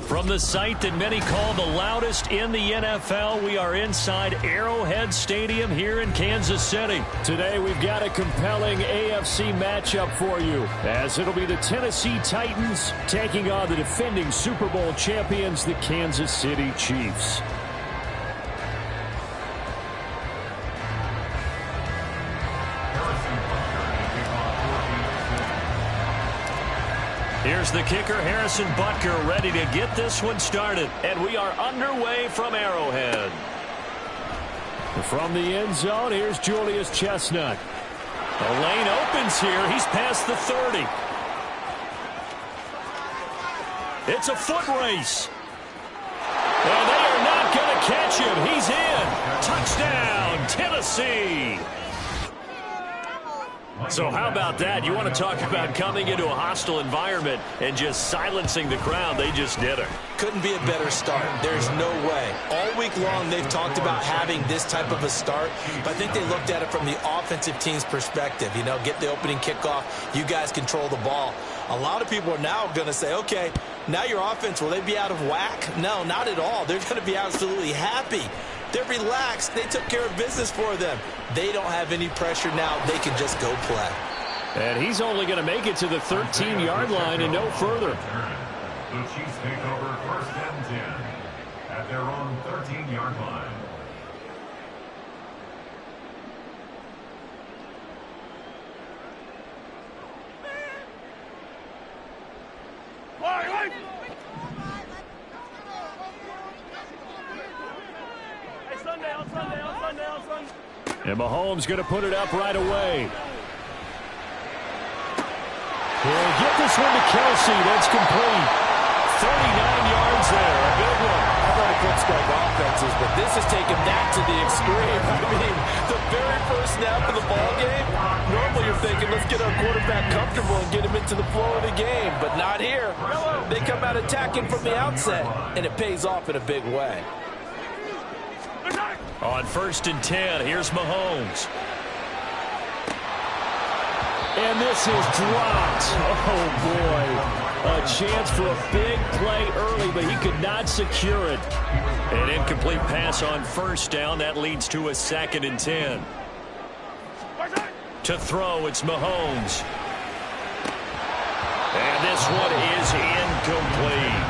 From the site that many call the loudest in the NFL, we are inside Arrowhead Stadium here in Kansas City. Today we've got a compelling AFC matchup for you, as it'll be the Tennessee Titans taking on the defending Super Bowl champions, the Kansas City Chiefs. Here's the kicker, Harrison Butker, ready to get this one started. And we are underway from Arrowhead. From the end zone, here's Julius Chestnut. The lane opens here. He's past the 30. It's a foot race. And they are not going to catch him. He's in. Touchdown, Tennessee. So how about that? You want to talk about coming into a hostile environment and just silencing the crowd. They just did it. Couldn't be a better start. There's no way. All week long they've talked about having this type of a start, but I think they looked at it from the offensive team's perspective. You know, get the opening kickoff. You guys control the ball. A lot of people are now going to say, okay, now your offense, will they be out of whack? No, not at all. They're going to be absolutely happy. They're relaxed. They took care of business for them. They don't have any pressure now. They can just go play. And he's only going to make it to the 13-yard line and no further. The Chiefs take over 1st and 10 at their own 13-yard line. And Mahomes going to put it up right away. He'll get this one to Kelsey. That's complete. 39 yards there. A big one. I've already criticized offenses, but this has taken that to the extreme. I mean, the very first snap of the ball game, normally you're thinking, let's get our quarterback comfortable and get him into the flow of the game. But not here. They come out attacking from the outset, and it pays off in a big way. On 1st and 10, here's Mahomes. And this is dropped. Oh, boy. A chance for a big play early, but he could not secure it. An incomplete pass on 1st down. That leads to a 2nd and 10. To throw, it's Mahomes. And this one is incomplete.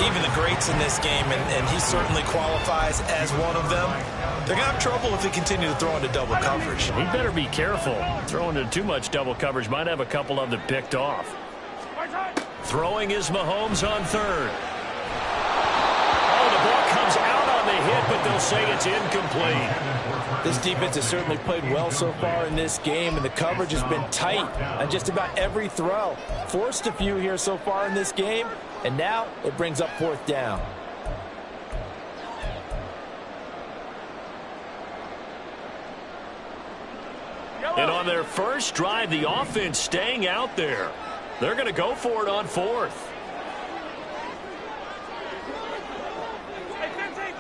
Even the greats in this game, and he certainly qualifies as one of them, they're going to have trouble if they continue to throw into double coverage. He better be careful. Throwing into too much double coverage might have a couple of them picked off. Throwing is Mahomes on 3rd. Oh, the ball comes out on the hit, but they'll say it's incomplete. This defense has certainly played well so far in this game, and the coverage has been tight on just about every throw. Forced a few here so far in this game, and now it brings up 4th down. And on their first drive, the offense staying out there. They're going to go for it on 4th. Hey, 15.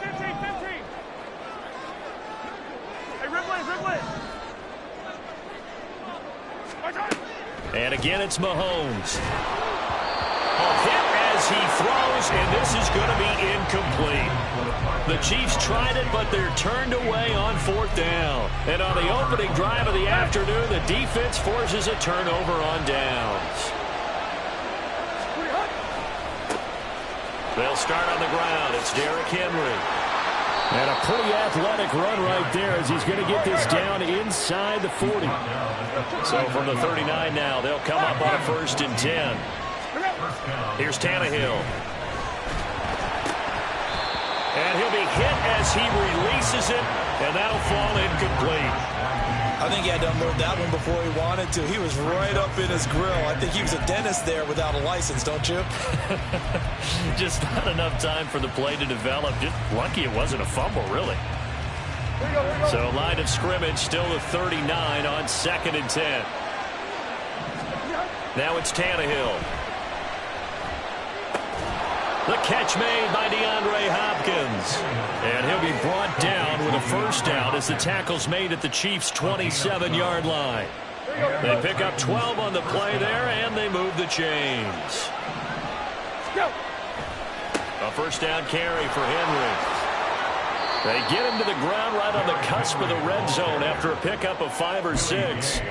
Hey, ribble it. And again, it's Mahomes. A hit as he throws, and this is going to be incomplete. The Chiefs tried it, but they're turned away on 4th down. And on the opening drive of the afternoon, the defense forces a turnover on downs. They'll start on the ground. It's Derrick Henry. And a pretty athletic run right there as he's going to get this down inside the 40. So from the 39 now, they'll come up on a 1st and 10. Here's Tannehill. And he'll be hit as he releases it, and that'll fall incomplete. I think he had to unload that one before he wanted to. He was right up in his grill. I think he was a dentist there without a license, don't you? Just not enough time for the play to develop. Just lucky it wasn't a fumble, really. So line of scrimmage still the 39 on 2nd and 10. Now it's Tannehill. The catch made by DeAndre Hopkins. And he'll be brought down with a 1st down as the tackle's made at the Chiefs' 27-yard line. They pick up 12 on the play there, and they move the chains. A first down carry for Henry. They get him to the ground right on the cusp of the red zone after a pickup of 5 or 6.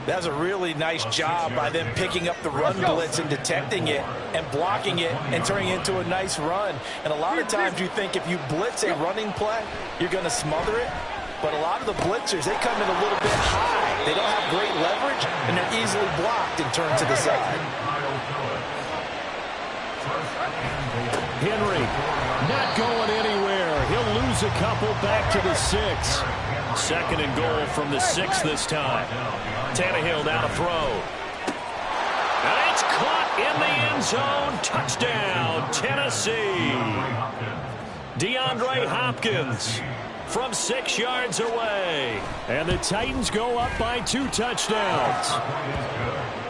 That's a really nice job by them picking up the run blitz and detecting it and blocking it and turning it into a nice run. And a lot of times you think if you blitz a running play, you're going to smother it. But a lot of the blitzers, they come in a little bit high. They don't have great leverage, and they're easily blocked and turned to the side. Henry not going anywhere. He'll lose a couple back to the 6. Second and goal from the 6 this time. Tannehill now to throw. And it's caught in the end zone. Touchdown, Tennessee. DeAndre Hopkins from 6 yards away. And the Titans go up by 2 touchdowns.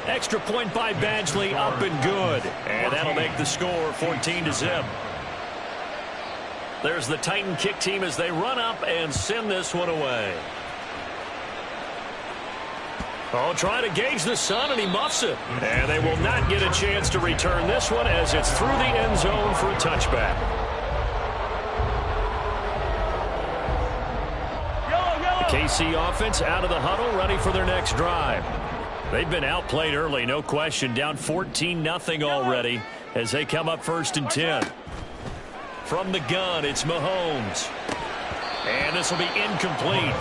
Extra point by Badgley, up and good. And that'll make the score 14-0. There's the Titan kick team as they run up and send this one away. Oh, trying to gauge the sun, and he muffs it. And they will not get a chance to return this one as it's through the end zone for a touchback. The KC offense out of the huddle, ready for their next drive. They've been outplayed early, no question. Down 14-0 already as they come up 1st and 10. From the gun, it's Mahomes. And this will be incomplete.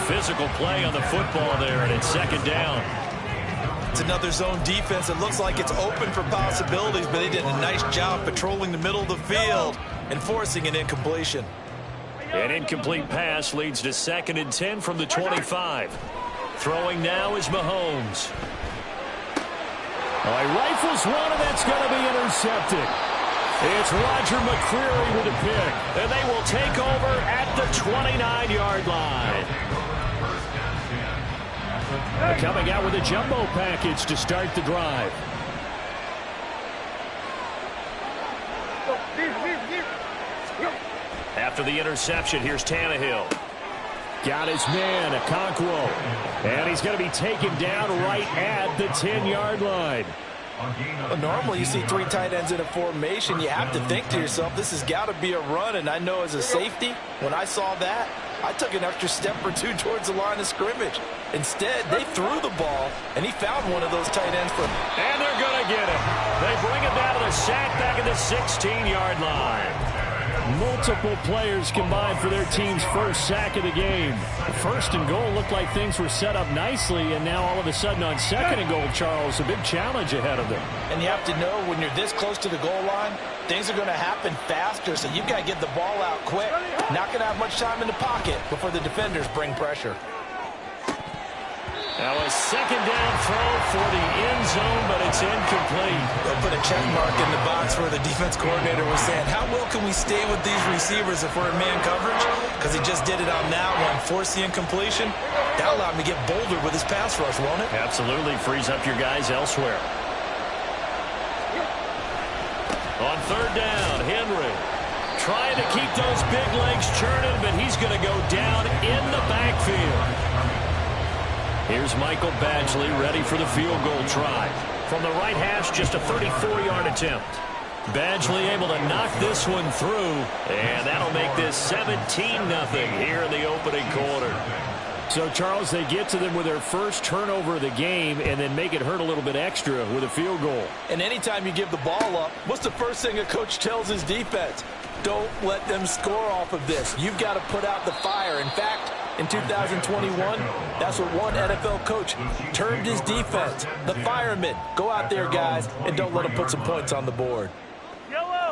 Physical play on the football there, and it's 2nd down. It's another zone defense. It looks like it's open for possibilities, but they did a nice job patrolling the middle of the field and forcing an incompletion. An incomplete pass leads to 2nd and 10 from the 25. Throwing now is Mahomes. He rifles one, and that's going to be intercepted. It's Roger McCreary with a pick, and they will take over at the 29-yard line. Coming out with a jumbo package to start the drive. After the interception, here's Tannehill. Got his man, Okonkwo. And he's going to be taken down right at the 10-yard line. Well, normally you see 3 tight ends in a formation. You have to think to yourself, this has got to be a run. And I know as a safety, when I saw that, I took an extra step or 2 towards the line of scrimmage. Instead, they threw the ball, and he found one of those tight ends. And they're going to get it. They bring it down to the sack back at the 16-yard line. Multiple players combined for their team's first sack of the game. 1st and goal looked like things were set up nicely, and now all of a sudden on 2nd and goal, Charles, a big challenge ahead of them. And you have to know when you're this close to the goal line, things are going to happen faster, so you've got to get the ball out quick. Not going to have much time in the pocket before the defenders bring pressure. Now a 2nd down throw for the end zone, but it's incomplete. They'll put a check mark in the box where the defense coordinator was saying, how well can we stay with these receivers if we're in man coverage? Because he just did it on that one, forced the incompletion. That allowed him to get bolder with his pass rush, won't it? Absolutely, frees up your guys elsewhere. On 3rd down, Henry trying to keep those big legs churning, but he's going to go down in the backfield. Here's Michael Badgley ready for the field goal try. From the right hash, just a 34-yard attempt. Badgley able to knock this one through, and that'll make this 17-0 here in the opening quarter. So, Charles, they get to them with their first turnover of the game and then make it hurt a little bit extra with a field goal. And anytime you give the ball up, what's the first thing a coach tells his defense? Don't let them score off of this. You've got to put out the fire. In fact, in 2021, that's what one NFL coach termed his defense. The firemen. Go out there, guys, and don't let them put some points on the board.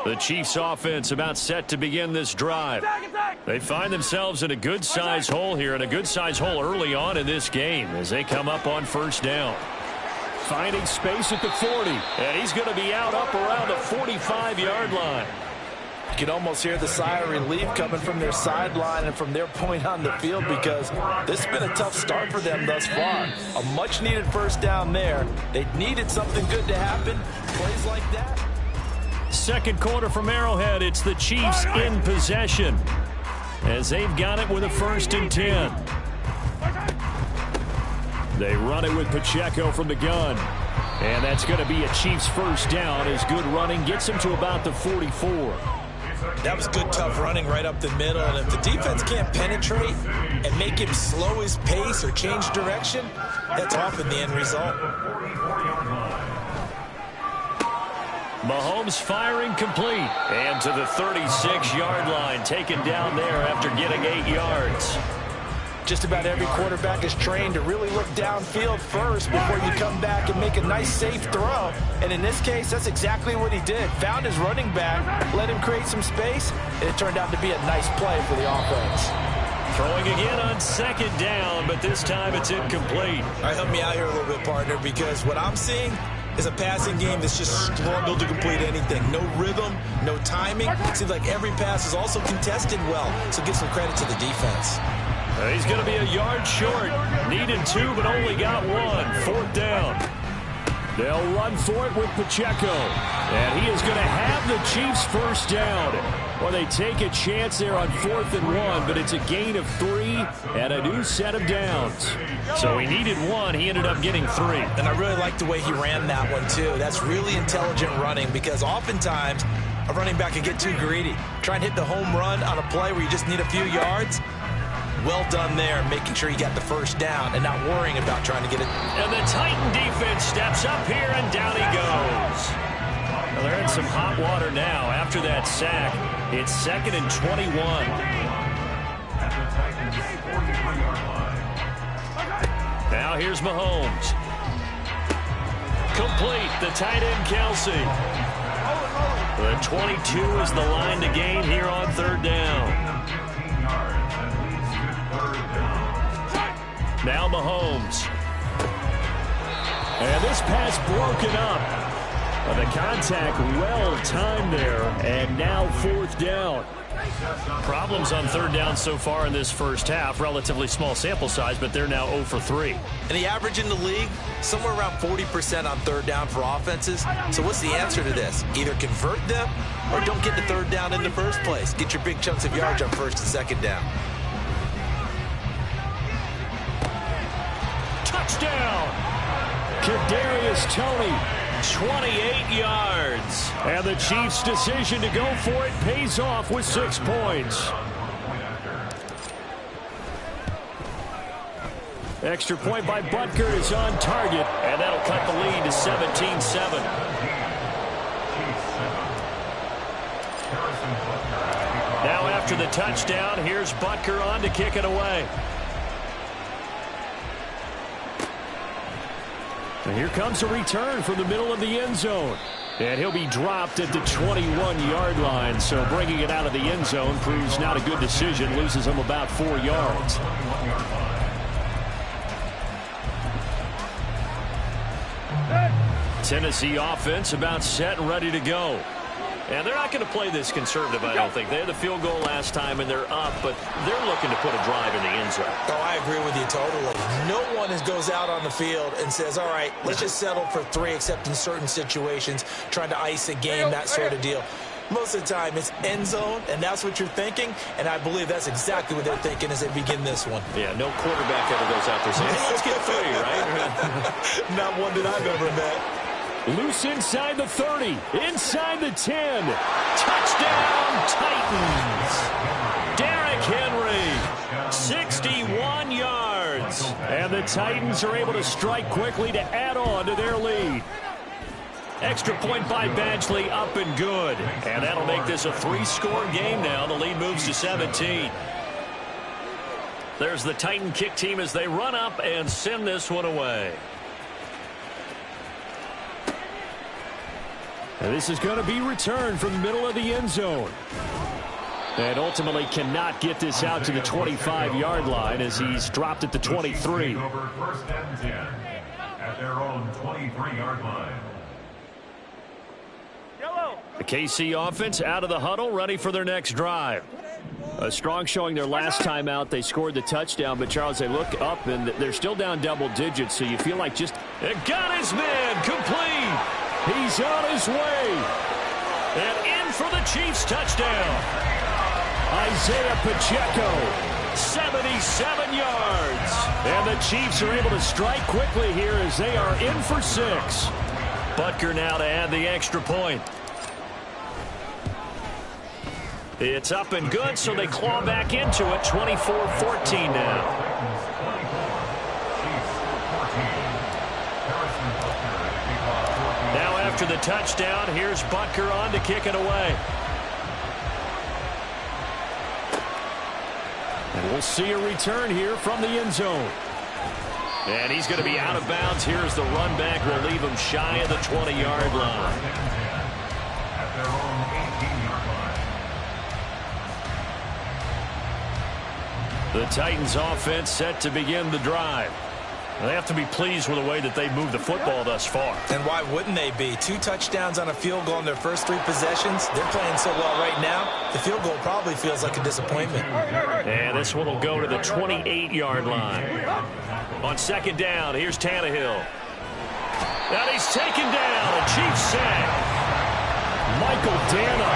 The Chiefs offense about set to begin this drive. They find themselves in a good-sized hole here, and a good-sized hole early on in this game as they come up on 1st down. Finding space at the 40, and he's going to be out up around the 45-yard line. You can almost hear the sigh of relief coming from their sideline and from their point on the field because this has been a tough start for them thus far. A much-needed 1st down there. They needed something good to happen. Plays like that. 2nd quarter from Arrowhead. It's the Chiefs in possession as they've got it with a 1st and 10. They run it with Pacheco from the gun. And that's going to be a Chiefs first down as good running gets him to about the 44. That was good, tough running right up the middle. And if the defense can't penetrate and make him slow his pace or change direction, that's often the end result. Mahomes firing complete. And to the 36-yard line, taken down there after getting 8 yards. Just about every quarterback is trained to really look downfield first before you come back and make a nice, safe throw. And in this case, that's exactly what he did. Found his running back, let him create some space, and it turned out to be a nice play for the offense. Throwing again on second down, but this time it's incomplete. All right, help me out here a little bit, partner, because what I'm seeing is a passing game that's just struggled to complete anything. No rhythm, no timing. It seems like every pass is also contested well, so give some credit to the defense. He's going to be a yard short. Needed 2, but only got 1. 4th down. They'll run for it with Pacheco. And he is going to have the Chiefs first down. Well, they take a chance there on 4th and 1, but it's a gain of 3 and a new set of downs. So he needed 1. He ended up getting 3. And I really like the way he ran that one, too. That's really intelligent running because oftentimes a running back can get too greedy. Try and hit the home run on a play where you just need a few yards. Well done there, making sure you got the first down and not worrying about trying to get it. And the Titan defense steps up here, and down he goes. Well, they're in some hot water now. After that sack, it's 2nd and 21. Now here's Mahomes. Complete, the tight end Kelsey. The 22 is the line to gain here on 3rd down. Now Mahomes. And this pass broken up. The contact well timed there. And now 4th down. Problems on 3rd down so far in this first half. Relatively small sample size, but they're now 0 for 3. And the average in the league, somewhere around 40% on 3rd down for offenses. So what's the answer to this? Either convert them or don't get the 3rd down in the first place. Get your big chunks of yards on 1st and 2nd down. Touchdown! Kadarius Toney, 28 yards. And the Chiefs' decision to go for it pays off with 6 points. Extra point by Butker is on target, and that'll cut the lead to 17-7. Now after the touchdown, here's Butker on to kick it away. And here comes a return from the middle of the end zone. And he'll be dropped at the 21-yard line. So bringing it out of the end zone proves not a good decision. Loses him about 4 yards. Tennessee offense about set and ready to go. And they're not going to play this conservative, I don't think. They had the field goal last time, and they're up, but they're looking to put a drive in the end zone. Oh, I agree with you totally. No one goes out on the field and says, all right, let's just settle for 3, except in certain situations, trying to ice a game, that sort of deal. Most of the time, it's end zone, and that's what you're thinking, and I believe that's exactly what they're thinking as they begin this one. Yeah, no quarterback ever goes out there saying, hey, let's get 3, right? Not one that I've ever met. Loose inside the 30, inside the 10. Touchdown, Titans. Derrick Henry, 61 yards. And the Titans are able to strike quickly to add on to their lead. Extra point by Badgley, up and good. And that'll make this a 3-score game now. The lead moves to 17. There's the Titan kick team as they run up and send this one away. And this is going to be returned from the middle of the end zone. And ultimately cannot get this out to the 25-yard line as he's dropped at the 23. Over 1st and 10 at their own 23-yard line. The KC offense out of the huddle, ready for their next drive. A strong showing their last time out. They scored the touchdown, but Charles, they look up and they're still down double digits, so you feel like just... It got his man complete. He's on his way. And in for the Chiefs touchdown. Isaiah Pacheco, 77 yards. And the Chiefs are able to strike quickly here as they are in for 6. Butker now to add the extra point. It's up and good, so they claw back into it. 24-14 now. Now after the touchdown, here's Butker on to kick it away. And we'll see a return here from the end zone. And he's going to be out of bounds here as the run back will leave him shy of the 20-yard line. At their own 18-yard line. The Titans offense set to begin the drive. They have to be pleased with the way that they've moved the football thus far. And why wouldn't they be? 2 touchdowns on a field goal in their first 3 possessions. They're playing so well right now, the field goal probably feels like a disappointment. And this one will go to the 28-yard line. On second down, here's Tannehill. And he's taken down. A Chiefs sack. Michael Dana.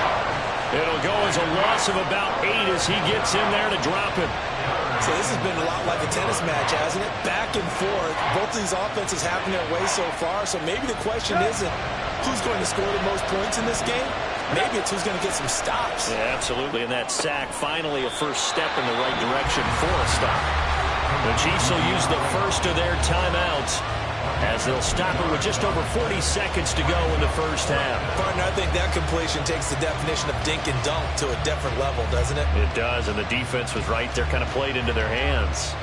It'll go as a loss of about 8 as he gets in there to drop him. So this has been a lot like a tennis match, hasn't it? Back and forth. Both of these offenses having their way so far. So maybe the question isn't who's going to score the most points in this game. Maybe it's who's going to get some stops. Yeah, absolutely. And that sack, finally a first step in the right direction for a stop. The Chiefs will use the first of their timeouts as they'll stop it with just over 40 seconds to go in the first half. Partner, I think that completion takes the definition of dink and dunk to a different level, doesn't it? It does, and the defense was right there, kind of played into their hands.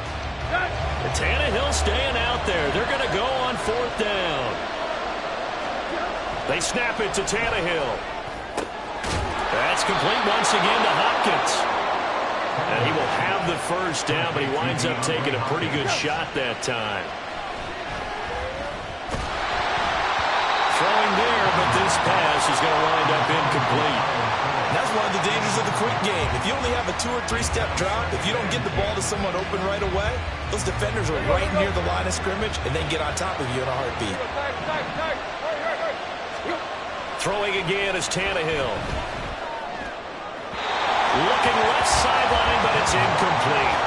And Tannehill staying out there. They're going to go on 4th down. They snap it to Tannehill. That's complete once again to Hopkins. And he will have the first down, but he winds up taking a pretty good shot that time. Throwing there, but this pass is going to wind up incomplete. That's one of the dangers of the quick game. If you only have a 2- or 3-step drop, if you don't get the ball to someone open right away, those defenders are right near the line of scrimmage and then get on top of you in a heartbeat. Throwing again is Tannehill. Looking left sideline, but it's incomplete.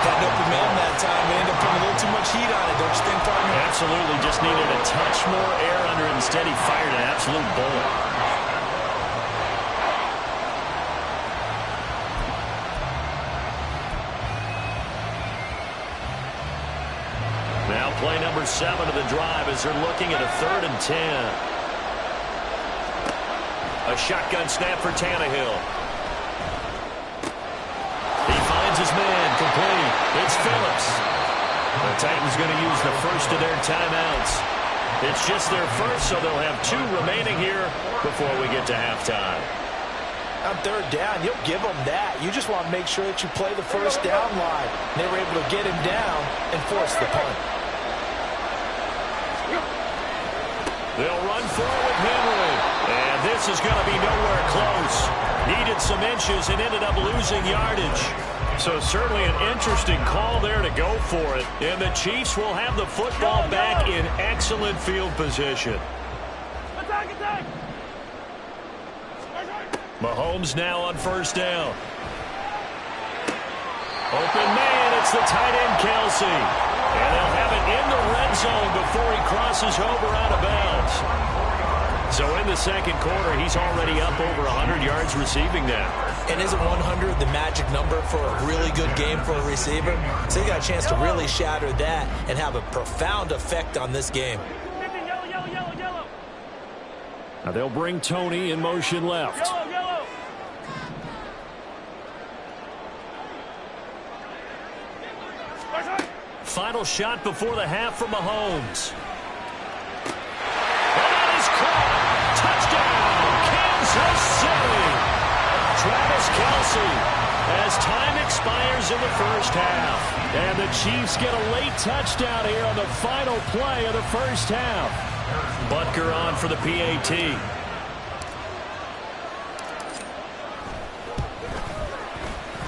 Had no momentum that time. They ended up putting a little too much heat on it, don't you think, partner? Absolutely. Just needed a touch more air under it. Instead, he fired an absolute bullet. Now play number 7 of the drive as they're looking at a 3rd and 10. A shotgun snap for Tannehill. He finds his man, complete. It's Phillips. The Titans going to use the first of their timeouts. It's just their first, so they'll have 2 remaining here before we get to halftime. On 3rd down, you'll give them that. You just want to make sure that you play the first down line. They were able to get him down and force the punt. They'll run forward Henry. And this is going to be nowhere close. Needed some inches and ended up losing yardage. So certainly an interesting call there to go for it. And the Chiefs will have the football back in excellent field position. Attack, attack! Mahomes now on 1st down. Open man, it's the tight end Kelsey. And they'll have it in the red zone before he crosses over out of bounds. So in the second quarter, he's already up over 100 yards receiving now. And isn't 100 the magic number for a really good game for a receiver? So they got a chance to really shatter that and have a profound effect on this game. Yellow, yellow, yellow, yellow. Now they'll bring Tony in motion left. Yellow, yellow. Final shot before the half from Mahomes. And that is caught. Touchdown, Kansas City. Travis Kelce as time expires in the first half. And the Chiefs get a late touchdown here on the final play of the first half. Butker on for the PAT.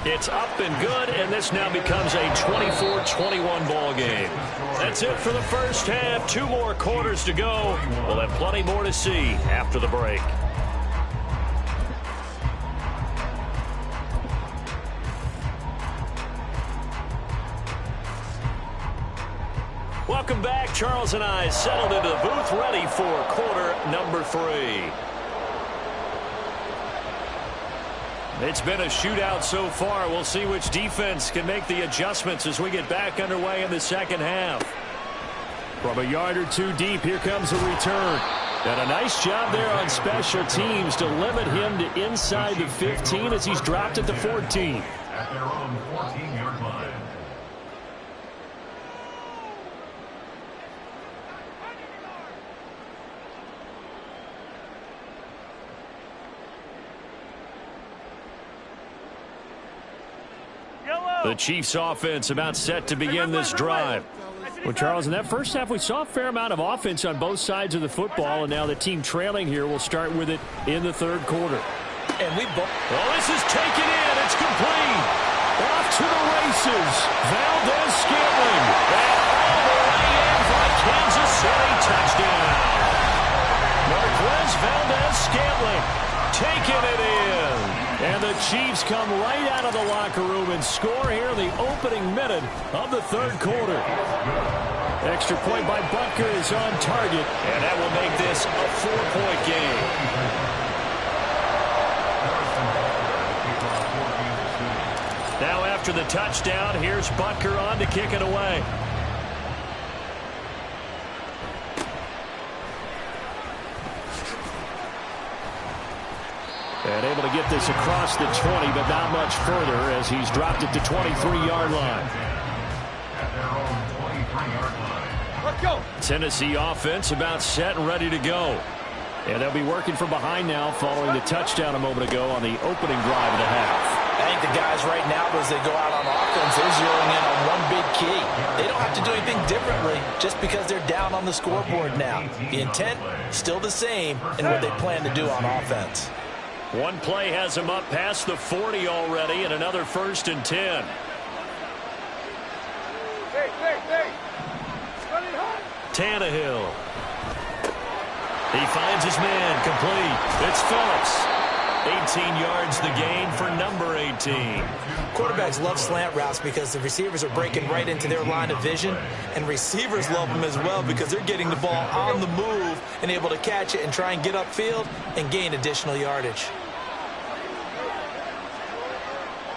It's up and good, and this now becomes a 24-21 ball game. That's it for the first half. 2 more quarters to go. We'll have plenty more to see after the break. Welcome back. Charles and I settled into the booth, ready for quarter number 3. It's been a shootout so far. We'll see which defense can make the adjustments as we get back underway in the second half. From a yard or two deep, here comes a return. And a nice job there on special teams to limit him to inside the 15 as he's dropped at the 14. At their own 14-yard line. The Chiefs offense about set to begin this drive. Well, Charles, in that first half, we saw a fair amount of offense on both sides of the football, and now the team trailing here will start with it in the third quarter. And well, this is taken in. It's complete. Off to the races. Valdez-Scantling. And all the way in for a Kansas City touchdown. Marquez Valdez-Scantling taking it in. And the Chiefs come right out of the locker room and score here in the opening minute of the third quarter. Extra point by Butker is on target, and that will make this a 4-point game. Now after the touchdown, here's Butker on to kick it away. And able to get this across the 20, but not much further as he's dropped it to 23-yard line. Let's go. Tennessee offense about set and ready to go. And they'll be working from behind now following the touchdown a moment ago on the opening drive of the half. I think the guys right now, as they go out on offense, they're zeroing in on one big key. They don't have to do anything differently just because they're down on the scoreboard now. The intent, still the same in what they plan to do on offense. One play has him up past the 40 already, and another 1st and 10. Hey. Tannehill. He finds his man, complete. It's Phillips. 18 yards the gain for number 18. Quarterbacks love slant routes because the receivers are breaking right into their line of vision, and receivers love them as well because they're getting the ball on the move and able to catch it and try and get upfield and gain additional yardage.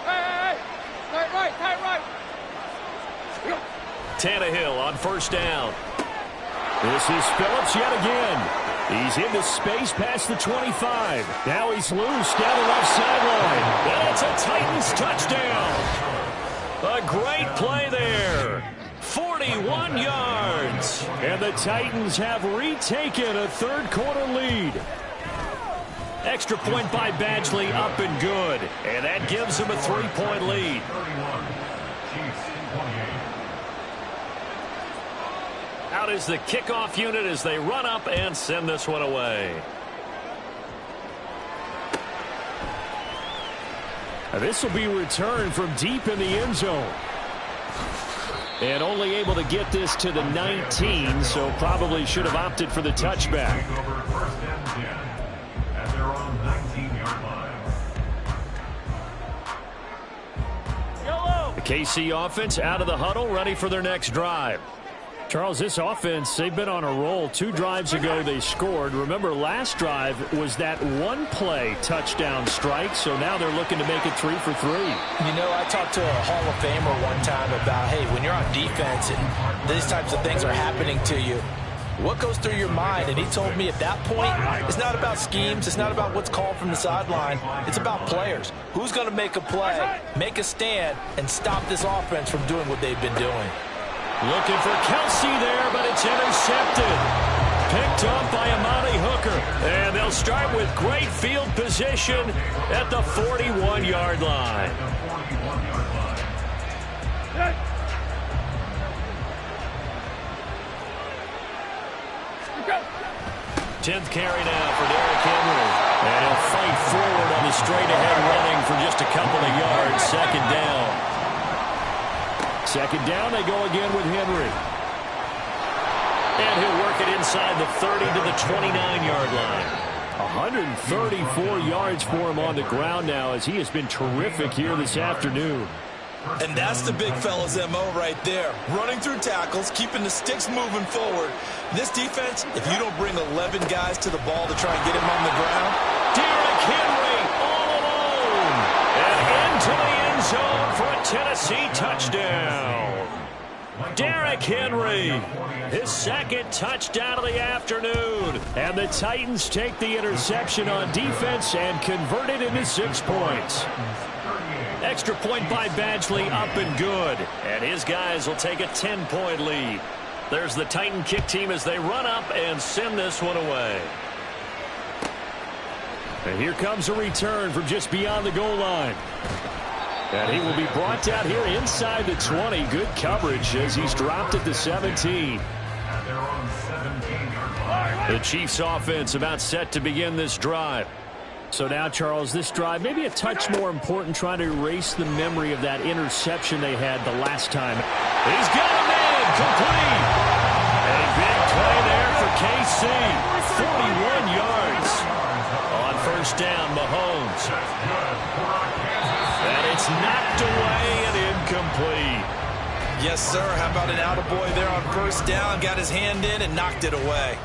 Right. Tannehill on 1st down. This is Phillips yet again. He's into space past the 25. Now he's loose down the left sideline. And it's a Titans touchdown. A great play there. 41 yards. And the Titans have retaken a third quarter lead. Extra point by Badgley, up and good. And that gives them a 3-point lead. 31. Chiefs 28. Out is the kickoff unit as they run up and send this one away. Now this will be returned from deep in the end zone. And only able to get this to the 19, so probably should have opted for the touchback. Take over 1st and 10 at their own 19-yard line. Yellow. The KC offense out of the huddle, ready for their next drive. Charles, this offense, they've been on a roll. 2 drives ago, they scored. Remember, last drive was that one-play touchdown strike, so now they're looking to make it 3 for 3. You know, I talked to a Hall of Famer one time about, hey, when you're on defense and these types of things are happening to you, what goes through your mind? And he told me at that point, it's not about schemes. It's not about what's called from the sideline. It's about players. Who's going to make a play, make a stand, and stop this offense from doing what they've been doing? Looking for Kelsey there, but it's intercepted. Picked up by Amani Hooker. And they'll start with great field position at the 41-yard line. 10th carry now for Derrick Henry. And he'll fight forward on the straight-ahead running for just a couple of yards. 2nd down. 2nd down, they go again with Henry. And he'll work it inside the 30 to the 29-yard line. 134 yards for him on the ground now as he has been terrific here this afternoon. And that's the big fella's MO right there. Running through tackles, keeping the sticks moving forward. This defense, if you don't bring 11 guys to the ball to try and get him on the ground. Derrick Henry all alone. And into the end zone for a Tennessee touchdown. Derrick Henry, his second touchdown of the afternoon. And the Titans take the interception on defense and convert it into 6 points. Extra point by Badgley, up and good. And his guys will take a 10-point lead. There's the Titan kick team as they run up and send this one away. And here comes a return from just beyond the goal line. And he will be brought down here inside the 20. Good coverage as he's dropped at the 17. The Chiefs offense about set to begin this drive. So now, Charles, this drive maybe a touch more important, trying to erase the memory of that interception they had the last time. He's got a man complete. A big play there for KC. 41 yards. On first down, Mahomes. And it's knocked away and incomplete. Yes, sir. How about an attaboy there on first down? Got his hand in and knocked it away.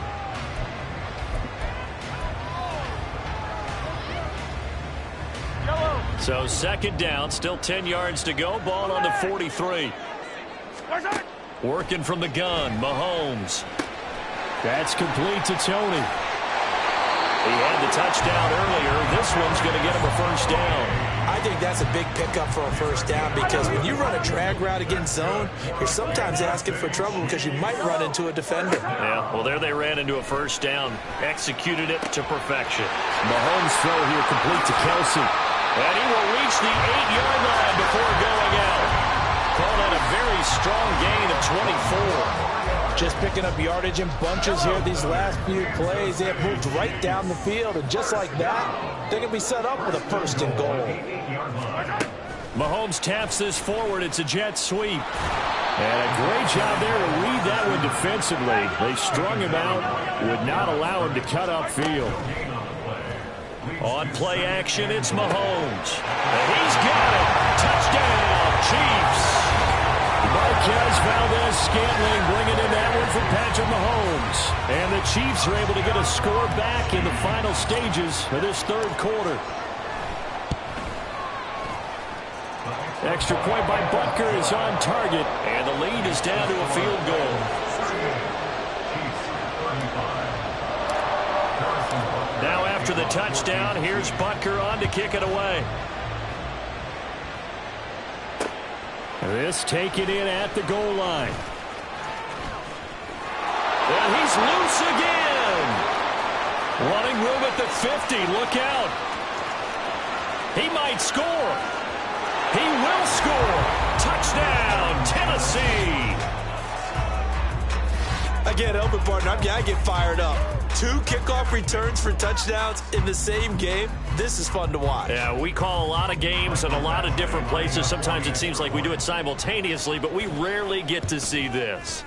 So second down, still 10 yards to go. Ball on the 43. Working from the gun, Mahomes. That's complete to Tony. He had the touchdown earlier. This one's going to get him a first down. I think that's a big pickup for a first down because when you run a drag route against zone, you're sometimes asking for trouble because you might run into a defender. Yeah, well, there they ran into a first down. Executed it to perfection. Mahomes' throw here complete to Kelsey. And he will reach the 8-yard line before going out. Called out a very strong gain of 24. Just picking up yardage in bunches here these last few plays. They have moved right down the field, and just like that, they can be set up with a first and goal. Mahomes taps this forward. It's a jet sweep. And a great job there to read that one defensively. They strung him out, would not allow him to cut upfield. On play action, it's Mahomes. And he's got it. Touchdown, Chiefs. Marquez Valdez-Scantling bringing in that one from Patrick Mahomes. And the Chiefs are able to get a score back in the final stages of this third quarter. Extra point by Butker is on target. And the lead is down to a field goal. Now after the touchdown, here's Butker on to kick it away. This taken in at the goal line. And he's loose again. Running room at the 50. Look out. He might score. He will score. Touchdown, Tennessee. I can't help it, partner. I get fired up. 2 kickoff returns for touchdowns in the same game. This is fun to watch. Yeah, we call a lot of games in a lot of different places. Sometimes it seems like we do it simultaneously, but we rarely get to see this.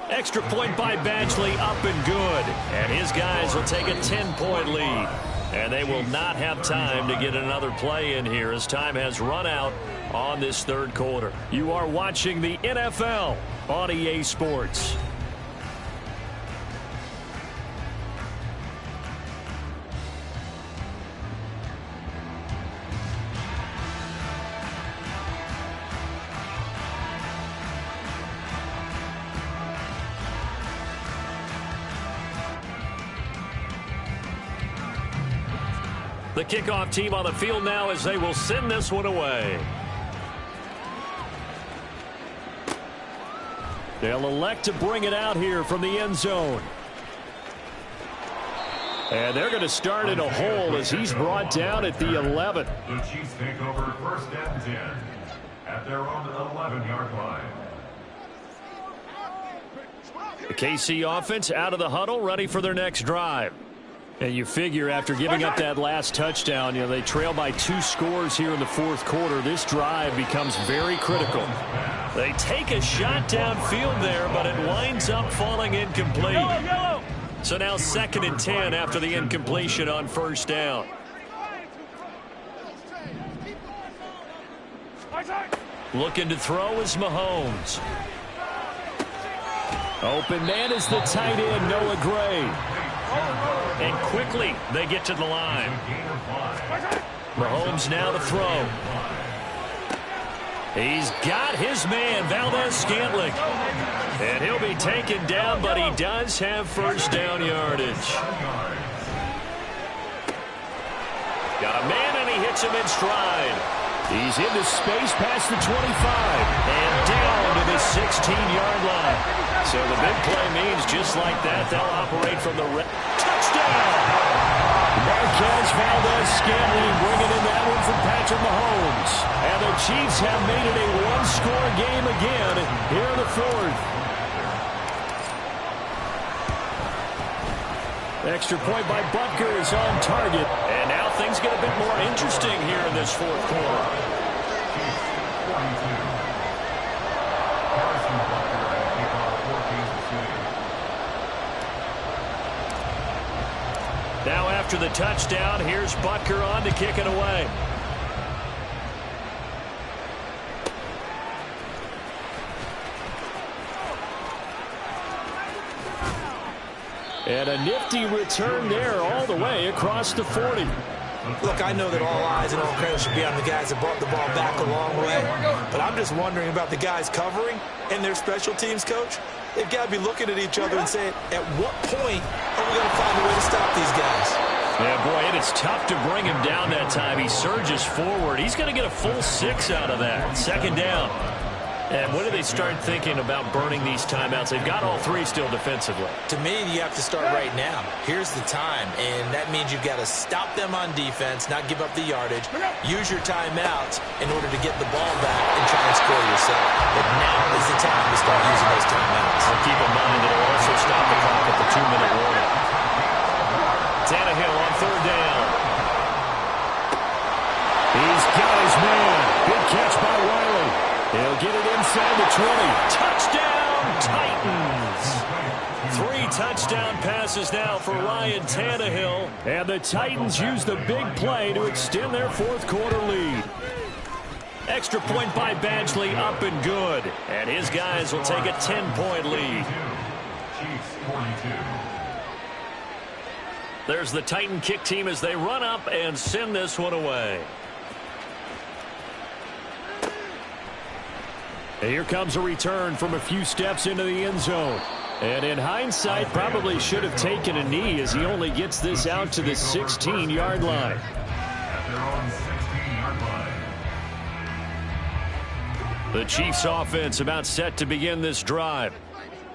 Extra point by Badgley, up and good. And his guys will take a 10-point lead. And they will not have time to get another play in here as time has run out on this third quarter. You are watching the NFL on EA Sports. The kickoff team on the field now as they will send this one away. They'll elect to bring it out here from the end zone. And they're going to start in a hole as he's brought down at the 11. The Chiefs take over first and 10 at their own 11-yard line. The KC offense out of the huddle, ready for their next drive. And you figure after giving up that last touchdown, they trail by 2 scores here in the fourth quarter. This drive becomes very critical. They take a shot downfield there, but it winds up falling incomplete. So now 2nd and 10 after the incompletion on first down. Looking to throw is Mahomes. Open man is the tight end, Noah Gray. And quickly they get to the line. Mahomes now to throw. He's got his man, Valdez-Scantling. And he'll be taken down, but he does have first down yardage. Got a man, and he hits him in stride. He's into space past the 25. And down to the 16-yard line. So the big play means just like that, they'll operate from the touchdown. Marquez Valdez-Scantling bringing in that one from Patrick Mahomes. And the Chiefs have made it a one-score game again here in the fourth. Extra point by Butker is on target. And now things get a bit more interesting here in this fourth quarter. Now after the touchdown, here's Butker on to kick it away. And a nifty return there all the way across the 40. Look, I know that all eyes and all credit should be on the guys that brought the ball back a long way. But I'm just wondering about the guys covering and their special teams coach. They've got to be looking at each other and saying, at what point are we going to find a way to stop these guys? Yeah, boy, it is tough to bring him down that time. He surges forward. He's going to get a full 6 out of that. Second down. And when do they start thinking about burning these timeouts? They've got all three still defensively. To me, you have to start right now. Here's the time, and that means you've got to stop them on defense, not give up the yardage, use your timeouts in order to get the ball back and try and score yourself. But now is the time to start using those timeouts. And keep in mind that it'll also stop the clock at the 2-minute warning. Tannehill on third down. He's got his man. Good catch by Wiley. He'll get it inside the 20. Touchdown, Titans. 3 touchdown passes now for Ryan Tannehill. And the Titans use the big play to extend their fourth quarter lead. Extra point by Badgley, up and good. And his guys will take a 10-point lead. There's the Titan kick team as they run up and send this one away. Here comes a return from a few steps into the end zone. And in hindsight, probably should have taken a knee as he only gets this out to the 16-yard line. The Chiefs offense about set to begin this drive.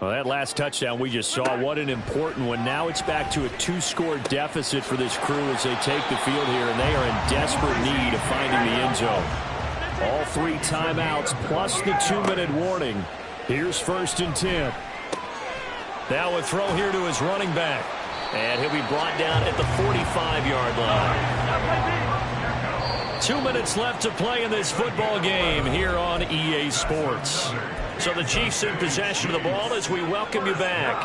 Well, that last touchdown we just saw, what an important one. Now it's back to a 2-score deficit for this crew as they take the field here, and they are in desperate need of finding the end zone. All 3 timeouts plus the 2-minute warning. Here's 1st and 10. Now a throw here to his running back. And he'll be brought down at the 45-yard line. 2 minutes left to play in this football game here on EA Sports. So the Chiefs in possession of the ball as we welcome you back.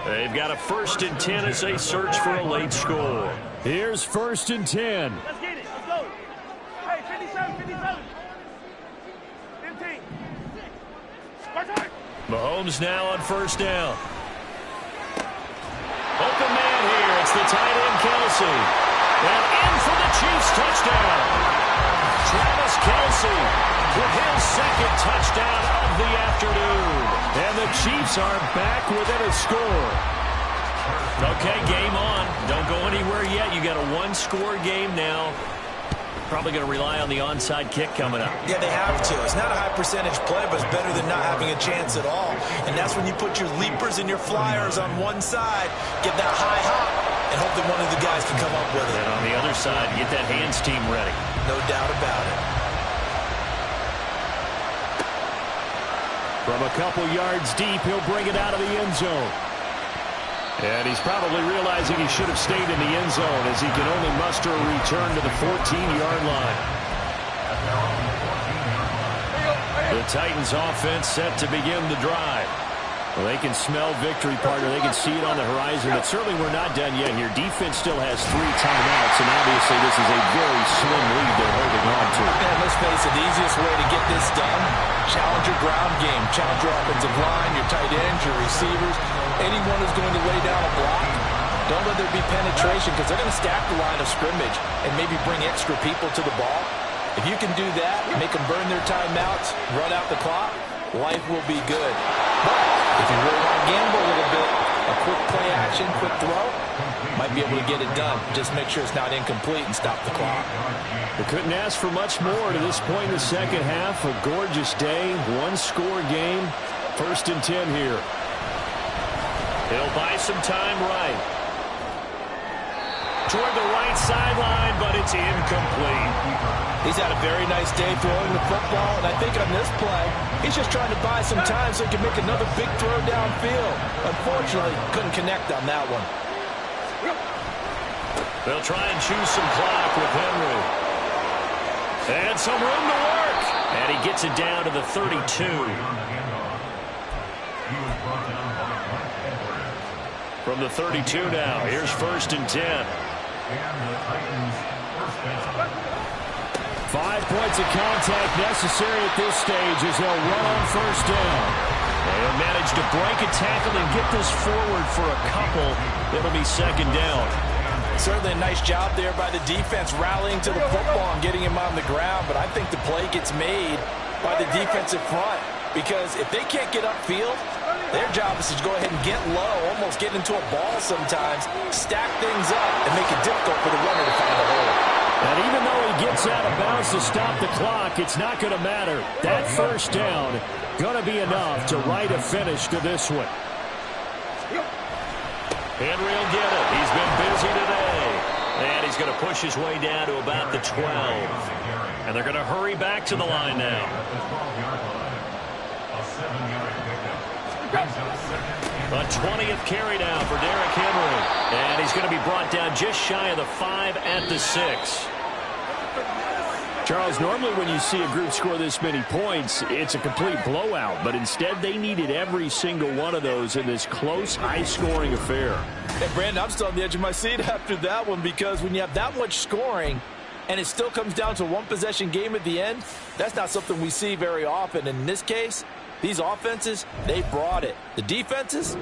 They've got a 1st and 10 as they search for a late score. Here's 1st and 10. Let's get it. Let's go. Hey, 57, 57. 15. Mahomes now on 1st down. Open man here. It's the tight end, Kelsey. And in for the Chiefs touchdown. Travis Kelsey with his 2nd touchdown of the afternoon. And the Chiefs are back within a score. Okay, game on. Don't go anywhere yet. You got a 1-score game now. Probably going to rely on the onside kick coming up. Yeah, they have to. It's not a high percentage play, but it's better than not having a chance at all. And that's when you put your leapers and your flyers on one side, get that high hop, and hope that one of the guys can come up with it. And on the other side, get that hands team ready. No doubt about it. From a couple yards deep, he'll bring it out of the end zone. And he's probably realizing he should have stayed in the end zone as he can only muster a return to the 14-yard line. The Titans offense set to begin the drive. Well, they can smell victory, partner. They can see it on the horizon, but certainly we're not done yet here. Defense still has 3 timeouts, and obviously this is a very slim lead they're holding on to. And let's face it, the easiest way to get this done, challenge your ground game, challenge your offensive line, your tight ends, your receivers, anyone who's going to lay down a block. Don't let there be penetration because they're going to stack the line of scrimmage and maybe bring extra people to the ball. If you can do that, make them burn their timeouts, run out the clock, life will be good. But if you really want to gamble a little bit, a quick play action, quick throw, might be able to get it done. Just make sure it's not incomplete and stop the clock. We couldn't ask for much more to this point in the second half. A gorgeous day, one-score game. 1st and 10 here. He'll buy some time right. Toward the right sideline, but it's incomplete. He's had a very nice day throwing the football, and I think on this play, he's just trying to buy some time so he can make another big throw downfield. Unfortunately, couldn't connect on that one. They'll try and choose some clock with Henry. And some room to work. And he gets it down to the 32. From the 32 now, here's 1st and 10. 5 points of contact necessary at this stage as they'll run on 1st down. They'll manage to break a tackle and get this forward for a couple. It'll be 2nd down. Certainly a nice job there by the defense rallying to the football and getting him on the ground, but I think the play gets made by the defensive front because if they can't get upfield, their job is to go ahead and get low, almost get into a ball sometimes, stack things up, and make it difficult for the runner to find a hole. And even though he gets out of bounds to stop the clock, it's not going to matter. That 1st down going to be enough to write a finish to this one. Henry will get it. He's been busy today. And he's going to push his way down to about the 12. And they're going to hurry back to the line now. A 20th carry now for Derrick Henry. And he's going to be brought down just shy of the 5 at the 6. Charles, normally when you see a group score this many points, it's a complete blowout. But instead, they needed every single one of those in this close, high-scoring affair. And, Brandon, I'm still on the edge of my seat after that one because when you have that much scoring and it still comes down to a one-possession game at the end, that's not something we see very often. And in this case, these offenses, they brought it. The defenses,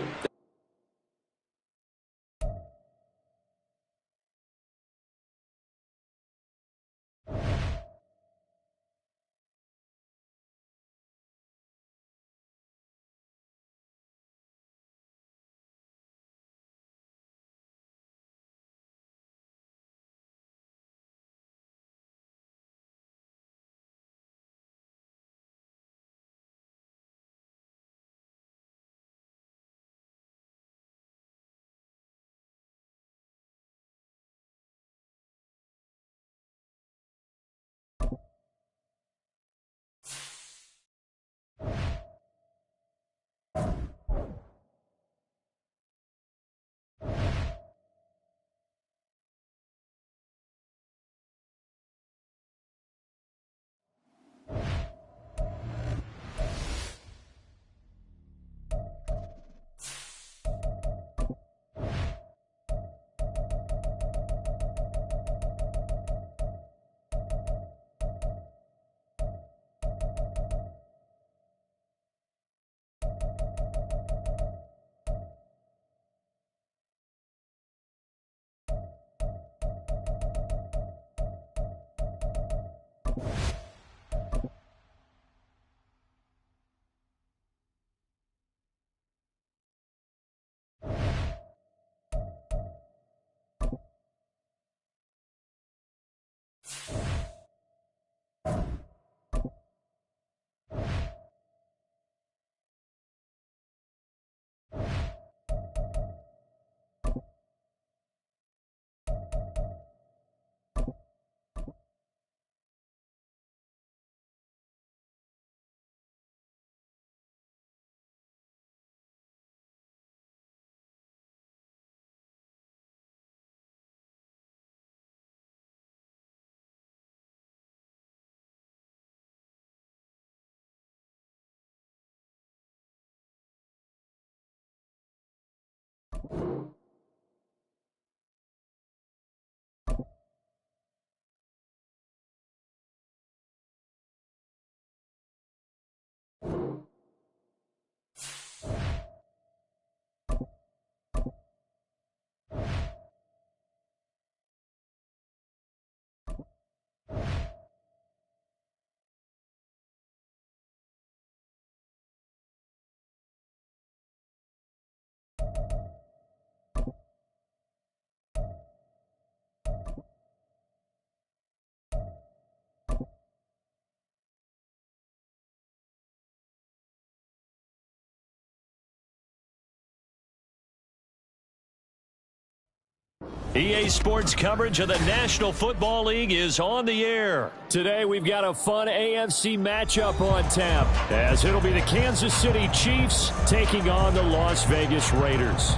EA Sports coverage of the National Football League is on the air. Today we've got a fun AFC matchup on tap, as it'll be the Kansas City Chiefs taking on the Las Vegas Raiders.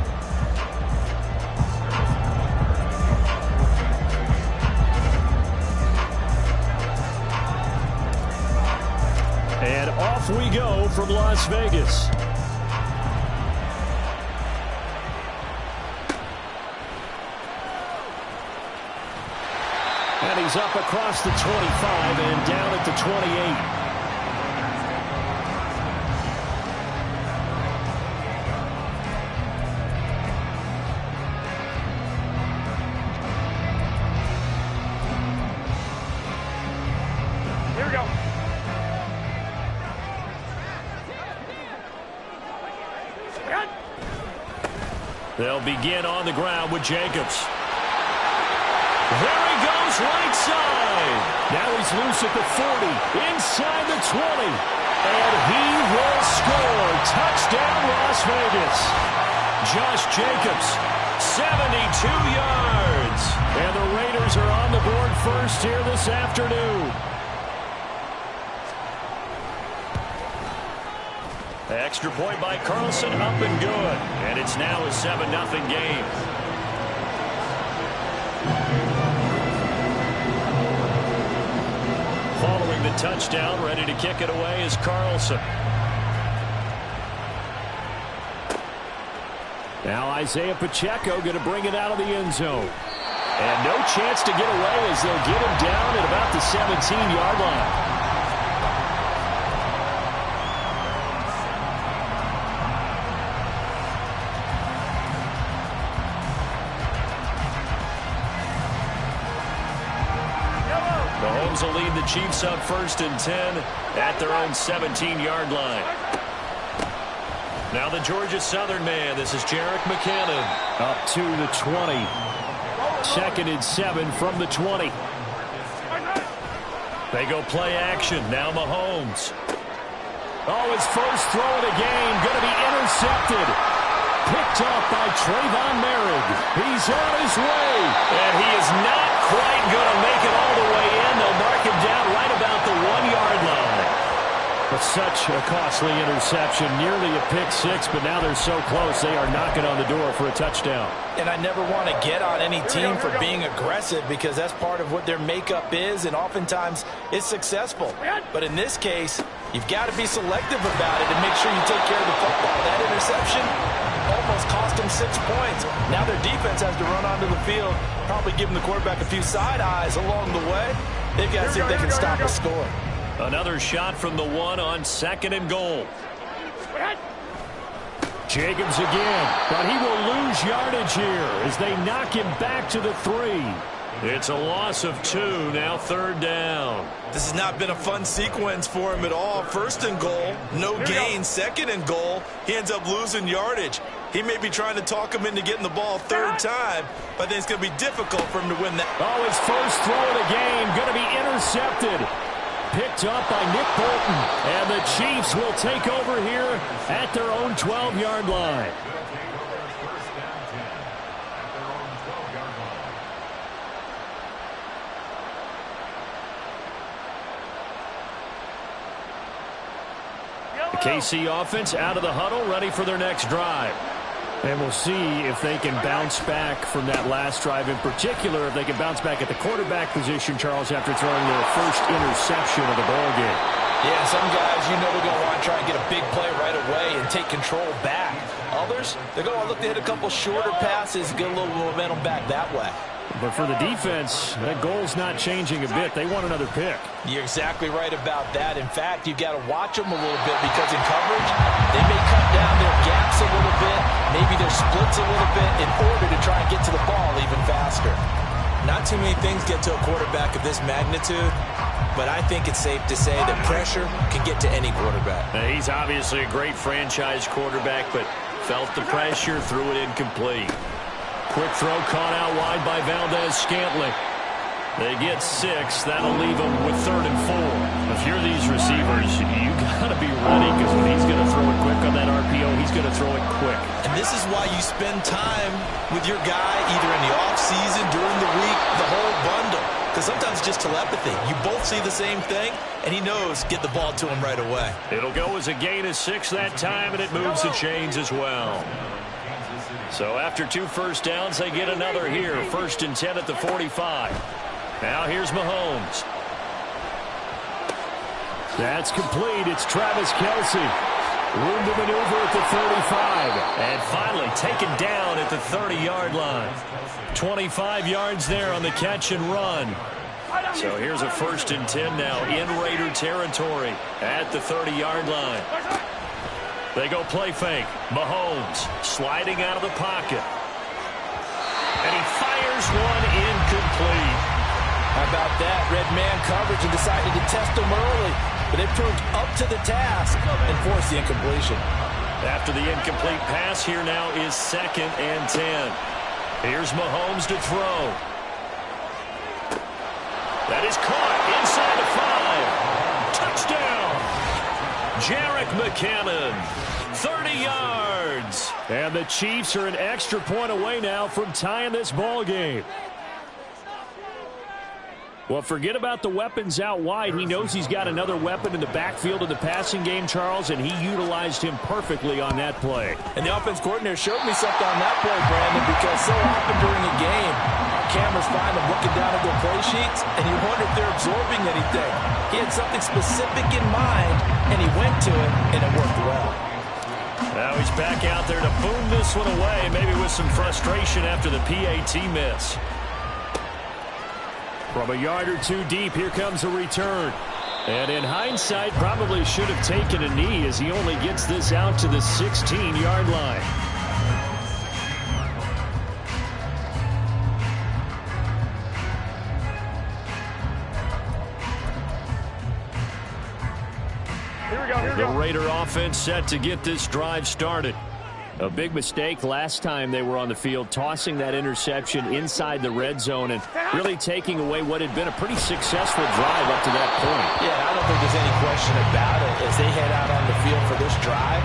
And off we go from Las Vegas. And he's up across the 25 and down at the 28. Here we go. They'll begin on the ground with Jacobs. There he goes, right side. Now he's loose at the 40, inside the 20. And he will score. Touchdown, Las Vegas. Josh Jacobs, 72 yards. And the Raiders are on the board first here this afternoon. Extra point by Carlson, up and good. And it's now a 7-0 game. Following the touchdown, ready to kick it away is Carlson. Now Isaiah Pacheco going to bring it out of the end zone. And no chance to get away as they'll get him down at about the 17-yard line. Mahomes will lead the Chiefs up 1st and 10 at their own 17-yard line. Now the Georgia Southern man. This is Jerick McKinnon. Up to the 20. 2nd and 7 from the 20. They go play action. Now Mahomes. Oh, his first throw of the game going to be intercepted. Picked off by Trayvon Merrick. He's on his way. And he is not quite going to make it all the way in. They'll mark him down right about the 1-yard line. But such a costly interception. Nearly a pick six, but now they're so close they are knocking on the door for a touchdown. And I never want to get on any team for being aggressive because that's part of what their makeup is, and oftentimes it's successful. But in this case, you've got to be selective about it and make sure you take care of the football. That interception almost cost them 6 points. Now their defense has to run onto the field, probably giving the quarterback a few side eyes along the way. They've got to see if they can stop a score. Another shot from the 1 on 2nd and goal. Jacobs again, but he will lose yardage here as they knock him back to the 3. It's a loss of 2, now 3rd down. This has not been a fun sequence for him at all. 1st and goal, no gain. 2nd and goal, he ends up losing yardage. He may be trying to talk him into getting the ball 3rd time, but I think it's going to be difficult for him to win that. Oh, his first throw of the game going to be intercepted. Picked up by Nick Bolton. And the Chiefs will take over here at their own 12-yard line. The KC offense out of the huddle, ready for their next drive. And we'll see if they can bounce back from that last drive. In particular, if they can bounce back at the quarterback position, Charles, after throwing their first interception of the ballgame. Yeah, some guys, you know, they're going to want to try and get a big play right away and take control back. Others, they're going to look to hit a couple shorter passes, get a little momentum back that way. But for the defense, that goal's not changing a bit. They want another pick. You're exactly right about that. In fact, you've got to watch them a little bit because in coverage, they may cut down their gaps a little bit, maybe their splits a little bit in order to try and get to the ball even faster. Not not too many things get to a quarterback of this magnitude, but I think it's safe to say that pressure can get to any quarterback. He's obviously a great franchise quarterback, but felt the pressure, threw it incomplete. Quick throw caught out wide by Valdez-Scantling. They get 6. That'll leave them with 3rd and 4. If you're these receivers, you got to be ready, because when he's going to throw it quick on that RPO, he's going to throw it quick. And this is why you spend time with your guy either in the offseason, during the week, the whole bundle. Because sometimes it's just telepathy. You both see the same thing, and he knows get the ball to him right away. It'll go as a gain of 6 that time, and it moves the chains as well. So after 2 first downs, they get another here. 1st and 10 at the 45. Now here's Mahomes. That's complete. It's Travis Kelce. Room to maneuver at the 35. And finally taken down at the 30-yard line. 25 yards there on the catch and run. So here's a 1st and 10 now in Raider territory at the 30-yard line. They go play fake. Mahomes sliding out of the pocket. And he fires one incomplete. How about that? Red man coverage and decided to test him early. But they proved up to the task and forced the incompletion. After the incomplete pass, here now is 2nd and 10. Here's Mahomes to throw. That is caught inside the 5. Touchdown! Jerick McKinnon, 30 yards. And the Chiefs are an extra point away now from tying this ball game. Well, forget about the weapons out wide. He knows he's got another weapon in the backfield of the passing game, Charles, and he utilized him perfectly on that play. And the offense coordinator showed me something on that play, Brandon, because so often during a game, our cameras find them looking down at their play sheets, and you wonder if they're absorbing anything. He had something specific in mind, and he went to it, and it worked well. Now he's back out there to boom this one away, maybe with some frustration after the PAT miss. From a yard or 2 deep, here comes a return. And in hindsight, probably should have taken a knee as he only gets this out to the 16-yard line. Here we go. The Raider offense set to get this drive started. A big mistake last time they were on the field, tossing that interception inside the red zone and really taking away what had been a pretty successful drive up to that point. Yeah, I don't think there's any question about it. As they head out on the field for this drive,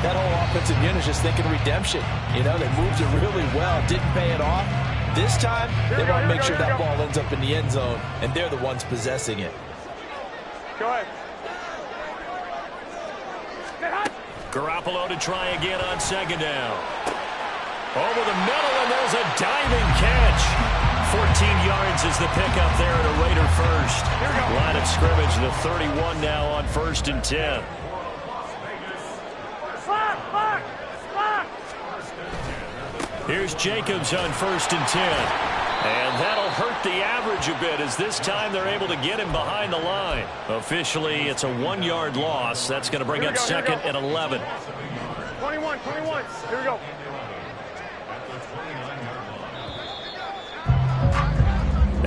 that whole offensive unit is just thinking redemption. You know, they moved it really well, didn't pay it off. This time, they want to make sure that ball ends up in the end zone, and they're the ones possessing it. Go ahead. Garoppolo to try again on 2nd down. Over the middle, and there's a diving catch. 14 yards is the pickup there at a Raider first. Line of scrimmage, the 31 now on 1st and 10. Here's Jacobs on 1st and 10. And that'll hurt the average a bit as this time they're able to get him behind the line. Officially, it's a 1-yard loss. That's going to bring up 2nd and 11. 21. Here we go.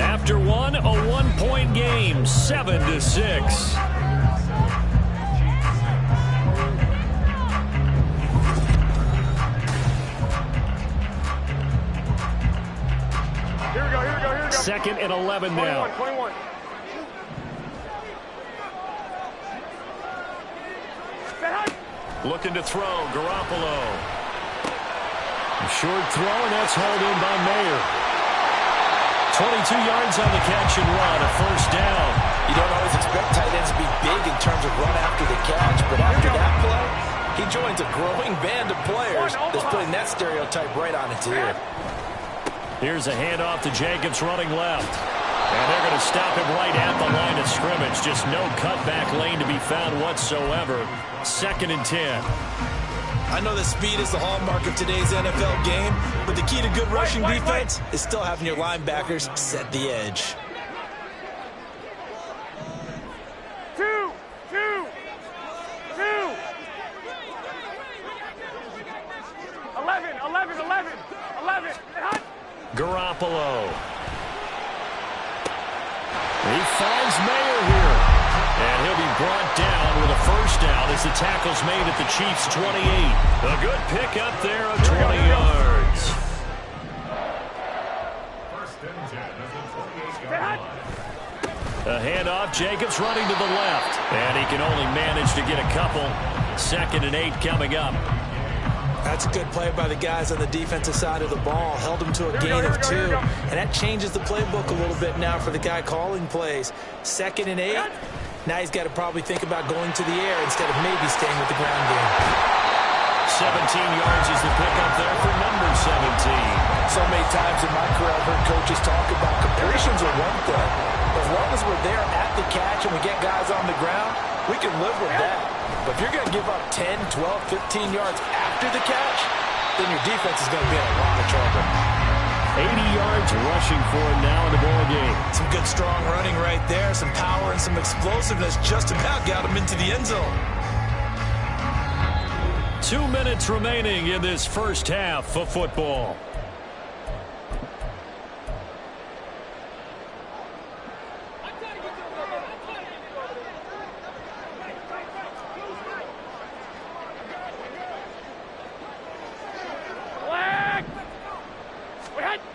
After one, a 1-point game, 7-6. Here we go. 2nd and 11 now. 21. Looking to throw, Garoppolo. Short throw, and that's hauled in by Mayer. 22 yards on the catch and run, a 1st down. You don't always expect tight ends to be big in terms of run after the catch, but after that play, he joins a growing band of players that's putting that stereotype right on its ear. Here's a handoff to Jacobs running left. And they're going to stop him right at the line of scrimmage. Just no cutback lane to be found whatsoever. 2nd and 10. I know that speed is the hallmark of today's NFL game, but the key to good rushing defense is still having your linebackers set the edge. 2. 11. Garoppolo. He finds Mayer here. And he'll be brought down with a first down as the tackle's made at the Chiefs' 28. A good pick up there of 20 yards. First and 10 at the 28-yard line. A handoff, Jacobs running to the left. And he can only manage to get a couple. 2nd and 8 coming up. That's a good play by the guys on the defensive side of the ball. Held him to a gain of 2. And that changes the playbook a little bit now for the guy calling plays. 2nd and 8. Now he's got to probably think about going to the air instead of maybe staying with the ground game. 17 yards is the pickup there for number 17. So many times in my career I've heard coaches talk about completions are one thing. As long as we're there at the catch and we get guys on the ground, we can live with that. But if you're going to give up 10, 12, 15 yards after the catch, then your defense is going to be in a lot of trouble. 80 yards rushing for him now in the ball game. Some good strong running right there. Some power and some explosiveness just about got him into the end zone. 2 minutes remaining in this first half of football.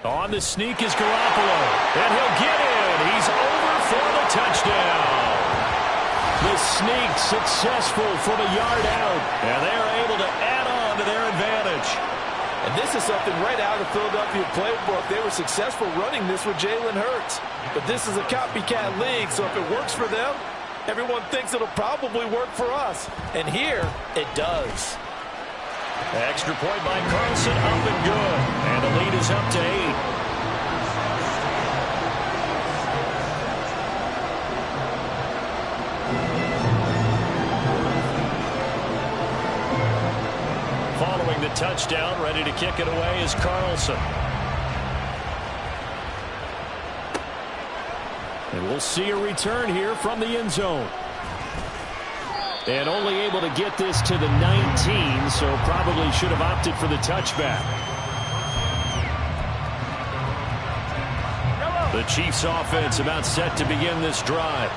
On the sneak is Garoppolo, and he'll get in. He's over for the touchdown. The sneak successful from a yard out, and they're able to add on to their advantage. And this is something right out of the Philadelphia playbook. They were successful running this with Jalen Hurts. But this is a copycat league, so if it works for them, everyone thinks it'll probably work for us. And here, it does. Extra point by Carlson, up and good. And the lead is up to 8. Following the touchdown, ready to kick it away is Carlson. And we'll see a return here from the end zone. And only able to get this to the 19, so probably should have opted for the touchback. The Chiefs offense about set to begin this drive.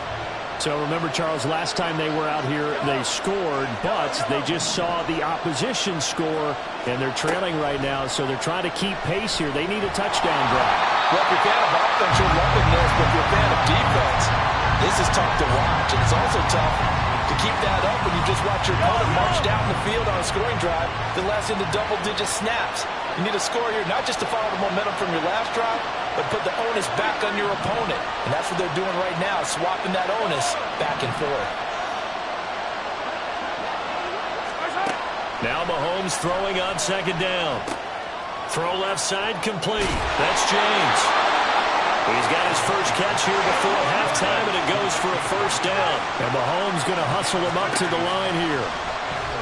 So remember, Charles, last time they were out here, they scored, but they just saw the opposition score, and they're trailing right now, so they're trying to keep pace here. They need a touchdown drive. Well, if you're a fan of offense, you're loving this, but if you're a fan of defense, this is tough to watch, and it's also tough to keep that up when you just watch your opponent march down the field on a scoring drive that lasts into double-digit snaps. You need a score here, not just to follow the momentum from your last drive, but put the onus back on your opponent. And that's what they're doing right now, swapping that onus back and forth. Now Mahomes throwing on 2nd down. Throw left side complete. That's James. He's got his first catch here before halftime, and it goes for a first down. And Mahomes going to hustle him up to the line here.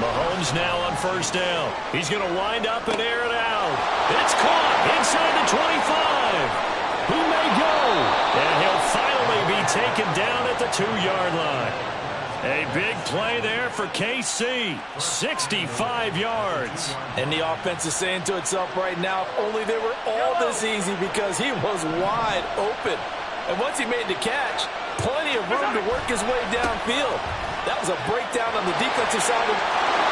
Mahomes now on 1st down. He's going to wind up and air it out. It's caught inside the 25. He may go. And he'll finally be taken down at the 2-yard line. A big play there for KC. 65 yards. And the offense is saying to itself right now, if only they were all this easy, because he was wide open. And once he made the catch, plenty of room to work his way downfield. That was a breakdown on the defensive side.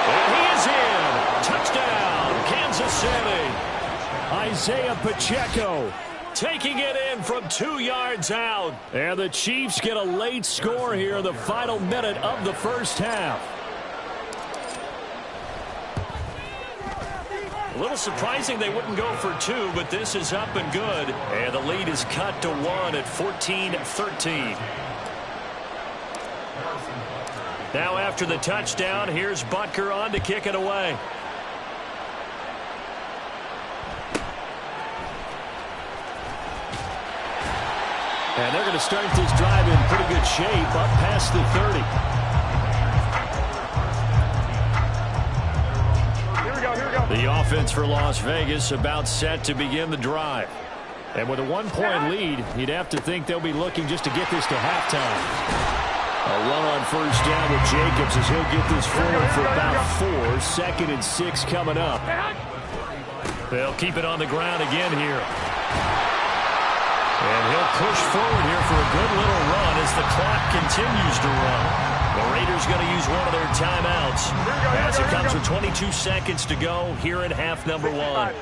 And he is in. Touchdown, Kansas City. Isaiah Pacheco taking it in from 2 yards out. And the Chiefs get a late score here in the final minute of the first half. A little surprising they wouldn't go for 2, but this is up and good. And the lead is cut to 1 at 14-13. Now after the touchdown, here's Butker on to kick it away. And they're going to start this drive in pretty good shape up past the 30. Here we go, here we go. The offense for Las Vegas about set to begin the drive. And with a 1-point lead, you'd have to think they'll be looking just to get this to halftime. A run on 1st down with Jacobs as he'll get this forward for about 4. 2nd and 6 coming up. They'll keep it on the ground again here. And he'll push forward here for a good little run as the clock continues to run. The Raiders going to use one of their timeouts as it comes with 22 seconds to go here in half number 1.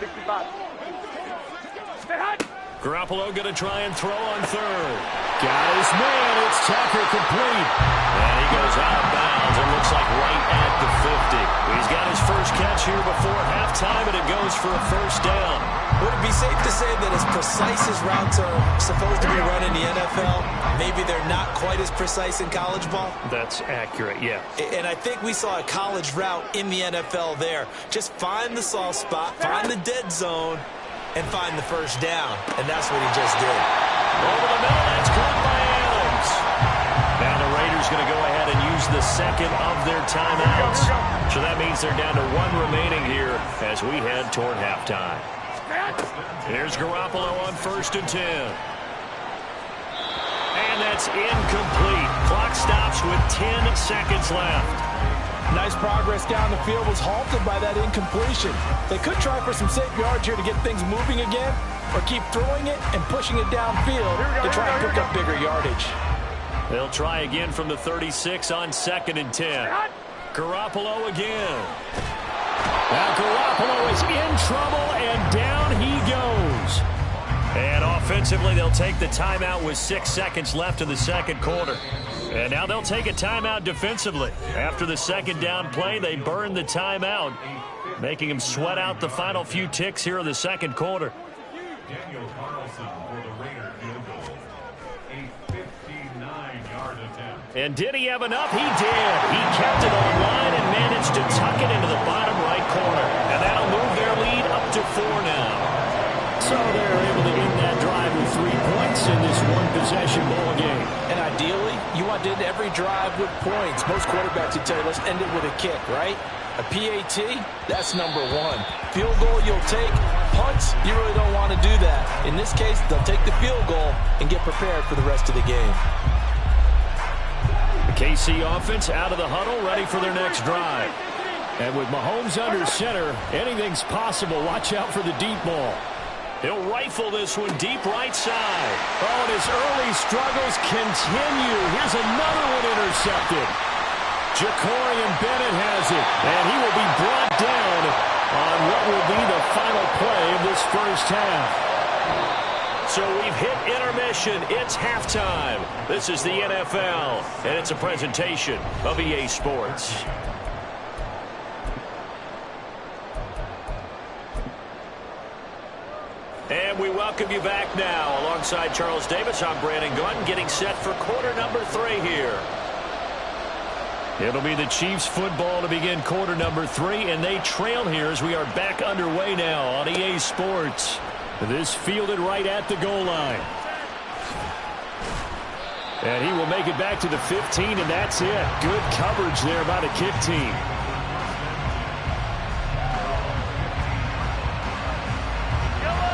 Garoppolo going to try and throw on third. Got his man. It's Tucker complete. And he goes out of bounds. It looks like right at the 50. He's got his first catch here before halftime, and it goes for a first down. Would it be safe to say that as precise as routes are supposed to be run in the NFL, maybe they're not quite as precise in college ball? That's accurate, yeah. And I think we saw a college route in the NFL there. Just find the soft spot, find the dead zone, and find the first down. And that's what he just did. Over the middle, that's caught by Adams. Now the Raiders going to go ahead and use the second of their timeouts. So that means they're down to 1 remaining here as we head toward halftime. Here's Garoppolo on 1st and 10. And that's incomplete. Clock stops with 10 seconds left. Nice progress down the field, was halted by that incompletion. They could try for some safe yards here to get things moving again, or keep throwing it and pushing it downfield to try and pick up bigger yardage. They'll try again from the 36 on 2nd and 10. Garoppolo again. Now Garoppolo is in trouble, and down he goes. And offensively, they'll take the timeout with 6 seconds left in the second quarter. And now they'll take a timeout defensively. After the second down play, they burn the timeout, making him sweat out the final few ticks here in the second quarter. Daniel Carlson for the Raider field goal. A 59-yard attempt. And did he have enough? He did. He kept it online and managed to tuck it into the bottom right corner. And that'll move their lead up to 4 now. So they're able to end that drive with 3 points in this one-possession ball game. And ideally, you want to end every drive with points. Most quarterbacks would tell you, let's end it with a kick, right? A PAT, that's number 1. Field goal you'll take. Punts, you really don't want to do that. In this case, they'll take the field goal and get prepared for the rest of the game. The KC offense out of the huddle, ready for their next drive. And with Mahomes under center, anything's possible. Watch out for the deep ball. He'll rifle this one deep right side. Oh, and his early struggles continue. Here's another one intercepted. Ja'Cory Bennett has it, and he will be brought down on what will be the final play of this first half. So we've hit intermission. It's halftime. This is the NFL, and it's a presentation of EA Sports. And we welcome you back now. Alongside Charles Davis, I'm Brandon Gunn, getting set for quarter number 3 here. It'll be the Chiefs football to begin quarter number 3, and they trail here as we are back underway now on EA Sports. This fielded right at the goal line. And he will make it back to the 15, and that's it. Good coverage there by the kick team.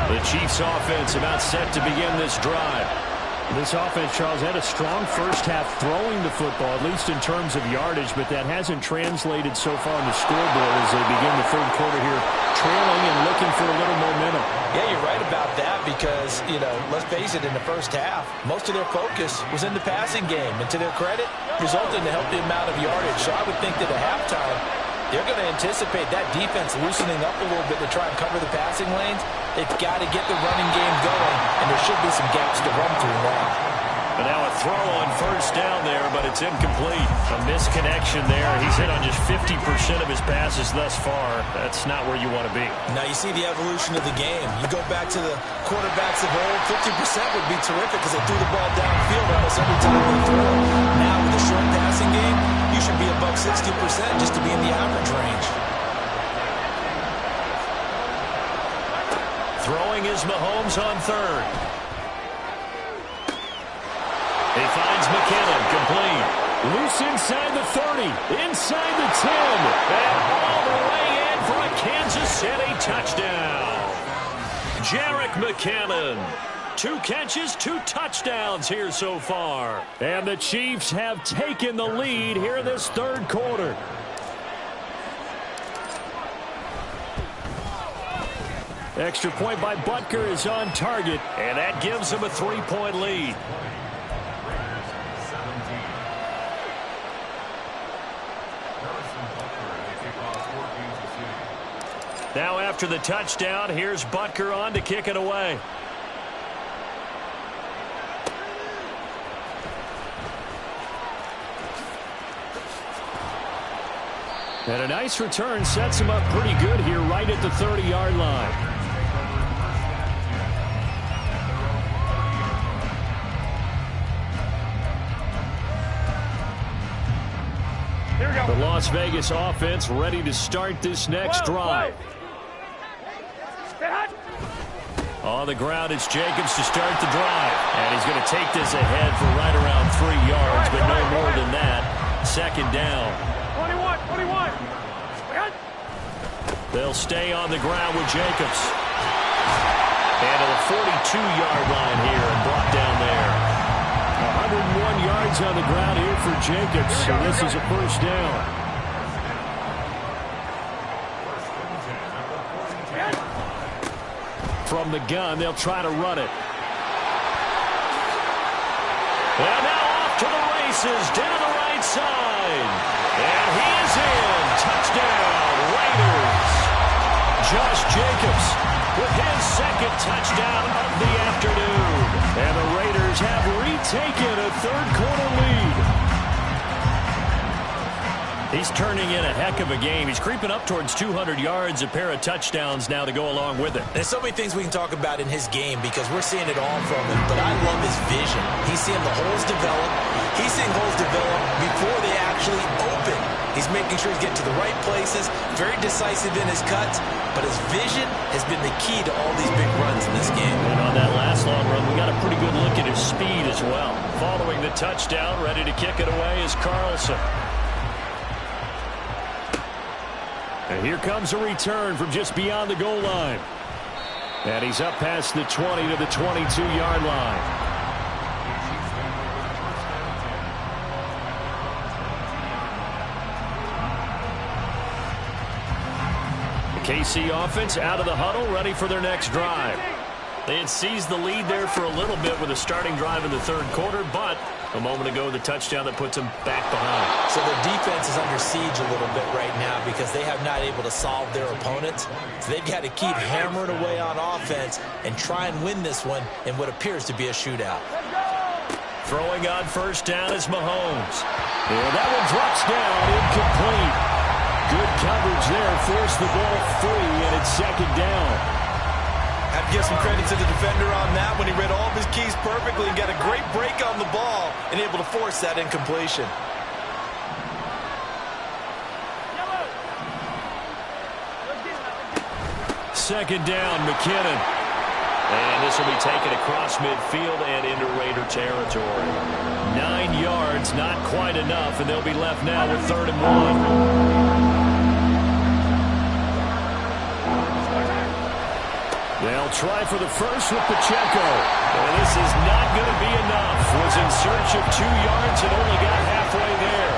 The Chiefs offense about set to begin this drive. This offense, Charles, had a strong first half throwing the football, at least in terms of yardage, but that hasn't translated so far on the scoreboard as they begin the third quarter here, trailing and looking for a little momentum. Yeah, you're right about that because, let's face it, in the first half, most of their focus was in the passing game. And to their credit, resulted in a healthy amount of yardage. So I would think that at halftime, they're going to anticipate that defense loosening up a little bit to try and cover the passing lanes. They've got to get the running game going, and there should be some gaps to run through now. But now a throw on first down there, but it's incomplete. A misconnection there. He's hit on just 50% of his passes thus far. That's not where you want to be. Now you see the evolution of the game. You go back to the quarterbacks of old, 50% would be terrific because they threw the ball downfield almost every time they throw. Now with the short passing game, you should be above 60% just to be in the average range. Throwing is Mahomes on third. He finds McKinnon, complete. Loose inside the 30, inside the 10, and all the way in for a Kansas City touchdown. Jerick McKinnon. 2 catches, 2 touchdowns here so far. And the Chiefs have taken the lead here in this third quarter. Extra point by Butker is on target. And that gives him a 3-point lead. Now after the touchdown, here's Butker on to kick it away. And a nice return sets him up pretty good here right at the 30-yard line. Here we go. The Las Vegas offense ready to start this next drive. Stay hot. On the ground, it's Jacobs to start the drive. And he's going to take this ahead for right around 3 yards, but no more than that. Second down. 21. They'll stay on the ground with Jacobs. And to the 42-yard line here and brought down there. 101 yards on the ground here for Jacobs, and this is a first down. From the gun, they'll try to run it. And now off to the races, down the right side. And he is in. Touchdown, Raiders. Josh Jacobs with his second touchdown of the afternoon. And the Raiders have retaken a third-quarter lead. He's turning in a heck of a game. He's creeping up towards 200 yards, a pair of touchdowns now to go along with it. There's so many things we can talk about in his game because we're seeing it all from him, but I love his vision. He's seeing the holes develop. He's seeing holes develop before they actually open. He's making sure he's getting to the right places, very decisive in his cuts, but his vision has been the key to all these big runs in this game. And on that last long run, we got a pretty good look at his speed as well. Following the touchdown, ready to kick it away is Carlson. And here comes a return from just beyond the goal line. And he's up past the 20 to the 22-yard line. The KC offense out of the huddle, ready for their next drive. They had seized the lead there for a little bit with a starting drive in the third quarter, but a moment ago, the touchdown that puts them back behind. So their defense is under siege a little bit right now because they have not able to solve their opponents. So they've got to keep hammering away on offense and try and win this one in what appears to be a shootout. Throwing on first down is Mahomes. And that one drops down, incomplete. Good coverage there, forced the ball free, and it's second down. I have to give some credit to the defender on that when he read all of his keys perfectly and got a great break on the ball and able to force that incompletion. Second down, McKinnon. And this will be taken across midfield and into Raider territory. 9 yards, not quite enough, and they'll be left now with 3rd and 1. They'll try for the first with Pacheco. And this is not going to be enough. Was in search of 2 yards and only got halfway there.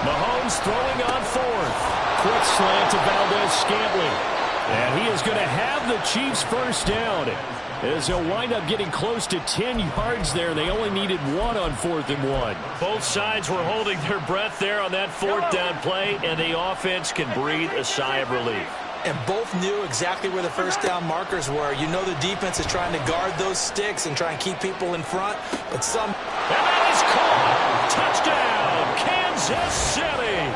Mahomes throwing on 4th. Quick slant to Valdez-Scantling. And he is going to have the Chiefs first down. As they'll wind up getting close to 10 yards there. They only needed 1 on 4th and 1. Both sides were holding their breath there on that 4th down play, and the offense can breathe a sigh of relief. And both knew exactly where the first down markers were. You know the defense is trying to guard those sticks and try and keep people in front, but some... And that is caught! Touchdown, Kansas City!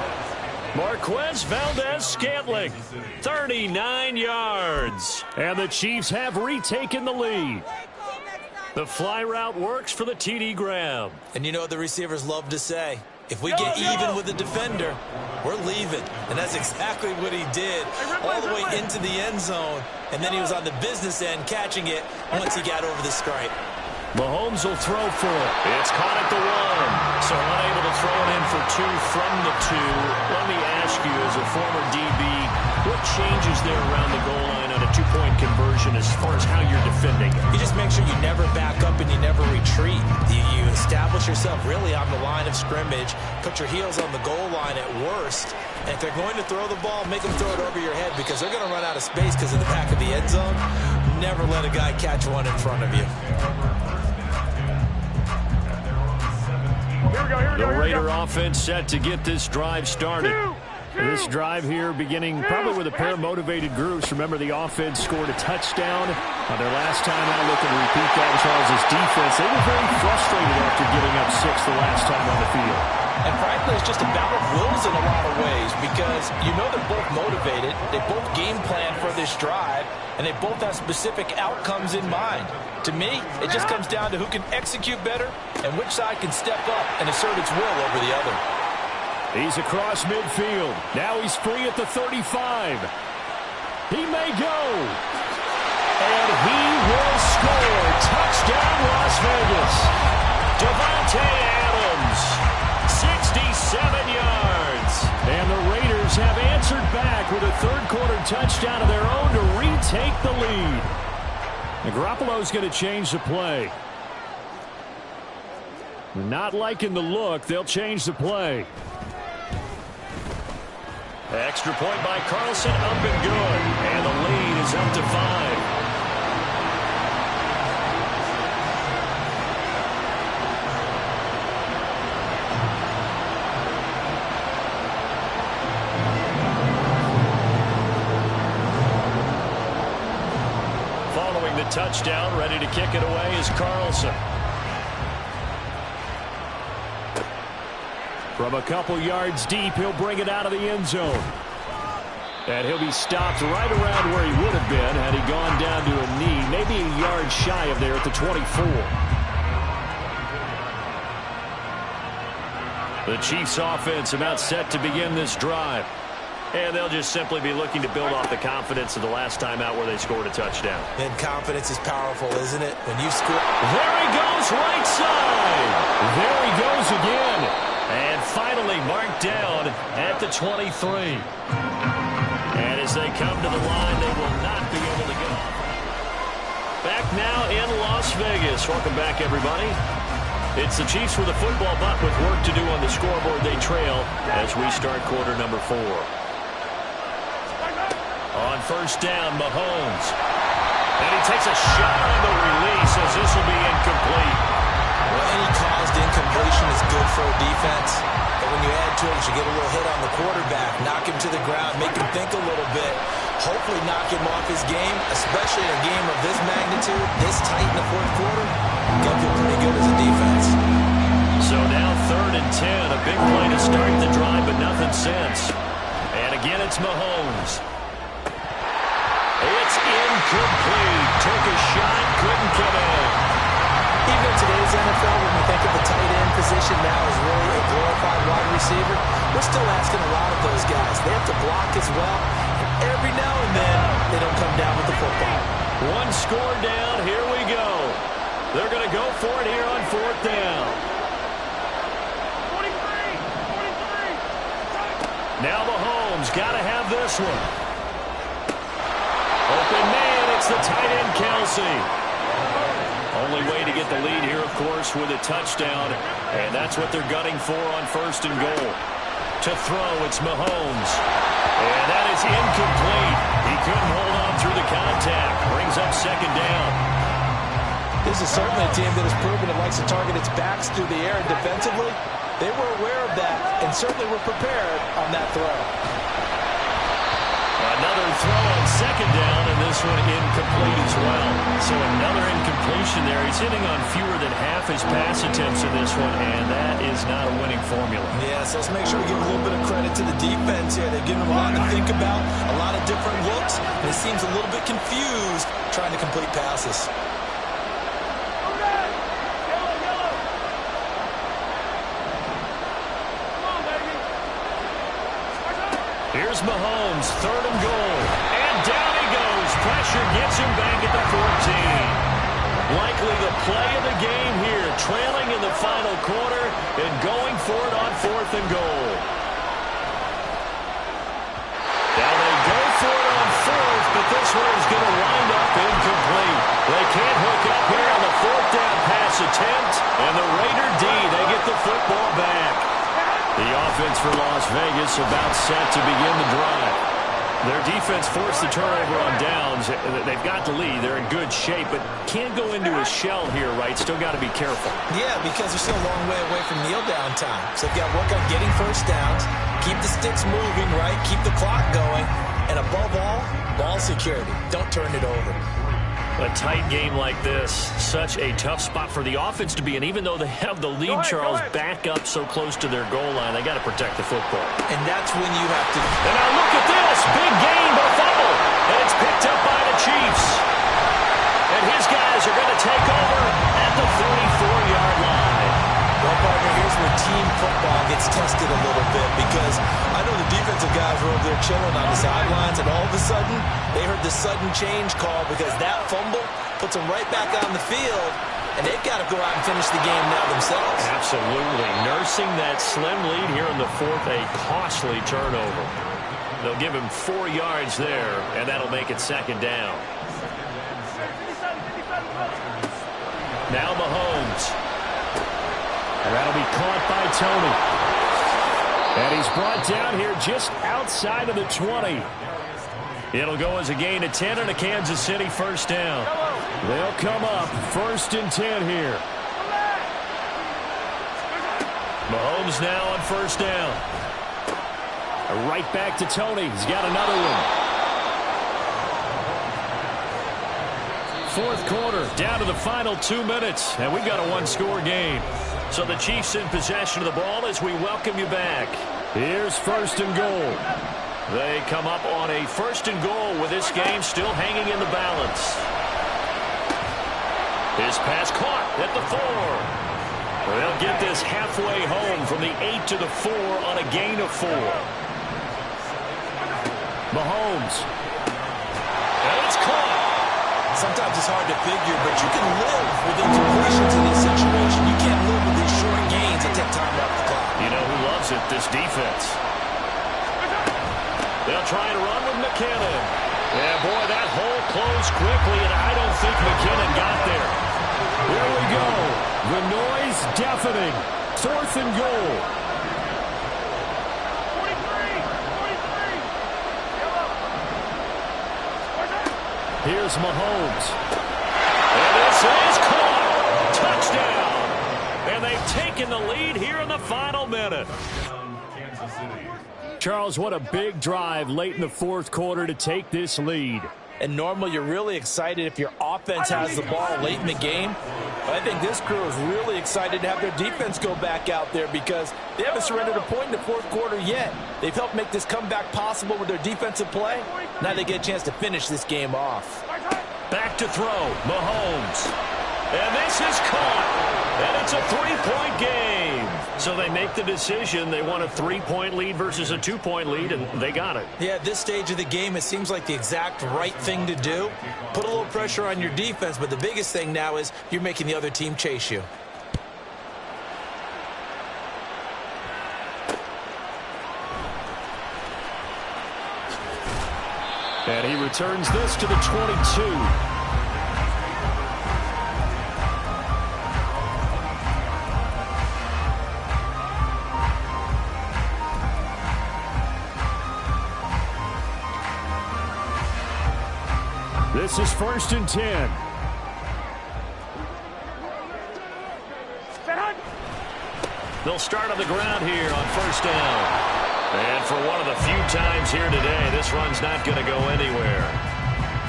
Marquez Valdez-Scantling, 39 yards. And the Chiefs have retaken the lead. The fly route works for the TD Graham. And you know what the receivers love to say? If we get even with the defender, we're leaving. And that's exactly what he did all the way into the end zone. And then he was on the business end catching it once he got over the stripe. Mahomes will throw for it. It's caught at the 1. So unable to throw it in for 2 from the 2. Let me ask you, as a former DB, what changes there around the goal line on a 2-point conversion as far as how you're defending it? You just make sure you never back up and you never retreat. You establish establish yourself really on the line of scrimmage, put your heels on the goal line at worst, and if they're going to throw the ball, make them throw it over your head because they're going to run out of space because of the back of the end zone. Never let a guy catch one in front of you. The Raider offense set to get this drive started. This drive here beginning probably with a pair of motivated groups. Remember, the offense scored a touchdown on their last time out. Looking to repeat that as well as his defense. They were very frustrated after giving up 6 the last time on the field. And frankly, it's just a battle of wills in a lot of ways because you know they're both motivated. They both game plan for this drive, and they both have specific outcomes in mind. To me, it just comes down to who can execute better and which side can step up and assert its will over the other. He's across midfield. Now he's free at the 35. He may go. And he will score. Touchdown, Las Vegas. Devontae Adams, 67 yards. And the Raiders have answered back with a third-quarter touchdown of their own to retake the lead. And Garoppolo's going to change the play. Not liking the look. They'll change the play. Extra point by Carlson, up and good. And the lead is up to 5. Following the touchdown, ready to kick it away is Carlson. From a couple yards deep, he'll bring it out of the end zone. And he'll be stopped right around where he would have been had he gone down to a knee, maybe a yard shy of there at the 24. The Chiefs offense about set to begin this drive. And they'll just simply be looking to build off the confidence of the last time out where they scored a touchdown. And confidence is powerful, isn't it? When you score. There he goes, right side. There he goes again. And finally marked down at the 23. And as they come to the line, they will not be able to get off. Back now in Las Vegas. Welcome back, everybody. It's the Chiefs with a football, but with work to do on the scoreboard, they trail as we start quarter number 4. On first down, Mahomes. And he takes a shot on the release as this will be incomplete. Well, any caused incompletion is good for a defense. But when you add to it, you get a little hit on the quarterback, knock him to the ground, make him think a little bit, hopefully knock him off his game, especially in a game of this magnitude, this tight in the fourth quarter. You got to feel pretty good as a defense. So now 3rd and 10, a big play to start the drive, but nothing since. And again, it's Mahomes. It's incomplete. Took a shot, couldn't come in. Even in today's NFL, when we think of the tight end position now as really a glorified wide receiver, we're still asking a lot of those guys. They have to block as well. And every now and then, they don't come down with the football. One score down. Here we go. They're going to go for it here on 4th down. 43. Now Mahomes got to have this one. Open man, it's the tight end, Kelsey. Only way to get the lead here, of course, with a touchdown. And that's what they're gunning for on 1st and goal. To throw, it's Mahomes. And that is incomplete. He couldn't hold on through the contact. Brings up 2nd down. This is certainly a team that has proven it likes to target its backs through the air and defensively. They were aware of that and certainly were prepared on that throw. Another throw on 2nd down, and this one incomplete as well. So another incompletion there. He's hitting on fewer than half his pass attempts in this one, and that is not a winning formula. Yes, let's make sure we give a little bit of credit to the defense here. They've given him a lot to think about, a lot of different looks, and he seems a little bit confused trying to complete passes. Here's Mahomes, 3rd and goal. And down he goes. Pressure gets him back at the 14. Likely the play of the game here, trailing in the final quarter and going for it on 4th and goal. Now they go for it on 4th, but this one is going to wind up incomplete. They can't hook up here on the 4th down pass this attempt, and the Raider D, they get the football back. The offense for Las Vegas about set to begin the drive. Their defense forced the turnover on downs. They've got the lead. They're in good shape, but can't go into a shell here, right? Still got to be careful. Yeah, because they're still a long way away from kneel down time. So they've got to work on getting first downs, keep the sticks moving, right? Keep the clock going. And above all, ball security. Don't turn it over. A tight game like this, such a tough spot for the offense to be in. Even though they have the lead, Charles, back up so close to their goal line, they got to protect the football. And that's when you have to. And now look at this. Big gain, but a fumble. And it's picked up by the Chiefs. And his guys are going to take over at the 34-yard line. Well, partner, here's where team football gets tested a little bit, because I know the defensive guys were over there chilling on the sidelines, and all of a sudden, they heard the sudden change call because that fumble puts them right back on the field, and they've got to go out and finish the game now themselves. Absolutely. Nursing that slim lead here in the fourth, a costly turnover. They'll give him 4 yards there, and that'll make it second down. Now Mahomes. And that'll be caught by Tony. And he's brought down here just outside of the 20. It'll go as a gain of 10 and a Kansas City first down. They'll come up 1st and 10 here. Mahomes now on first down. Right back to Tony. He's got another one. 4th quarter, down to the final 2 minutes, and we've got a 1-score game. So the Chiefs in possession of the ball as we welcome you back. Here's 1st and goal. They come up on a 1st and goal with this game still hanging in the balance. His pass caught at the 4. They'll get this halfway home from the 8 to the 4 on a gain of 4. Mahomes. And it's caught. Sometimes it's hard to figure, but you can live with incompletions in this situation. You can't live with these short gains that take time off the clock. You know who loves it? This defense. They'll try to run with McKinnon. Yeah, boy, that hole closed quickly, and I don't think McKinnon got there. Here we go. The noise deafening. 4th and goal. 43. Here's Mahomes. And this is caught. Touchdown. And they've taken the lead here in the final minute. Kansas City. Charles, what a big drive late in the 4th quarter to take this lead. And normally you're really excited if your offense has the ball late in the game. But I think this crew is really excited to have their defense go back out there because they haven't surrendered a point in the 4th quarter yet. They've helped make this comeback possible with their defensive play. Now they get a chance to finish this game off. Back to throw. Mahomes. And this is caught. And it's a 3-point game. So they make the decision. They want a 3-point lead versus a 2-point lead, and they got it. Yeah, at this stage of the game, it seems like the exact right thing to do. Put a little pressure on your defense, but the biggest thing now is you're making the other team chase you. And he returns this to the 22. This is 1st and 10. They'll start on the ground here on first down. And for one of the few times here today, this run's not going to go anywhere.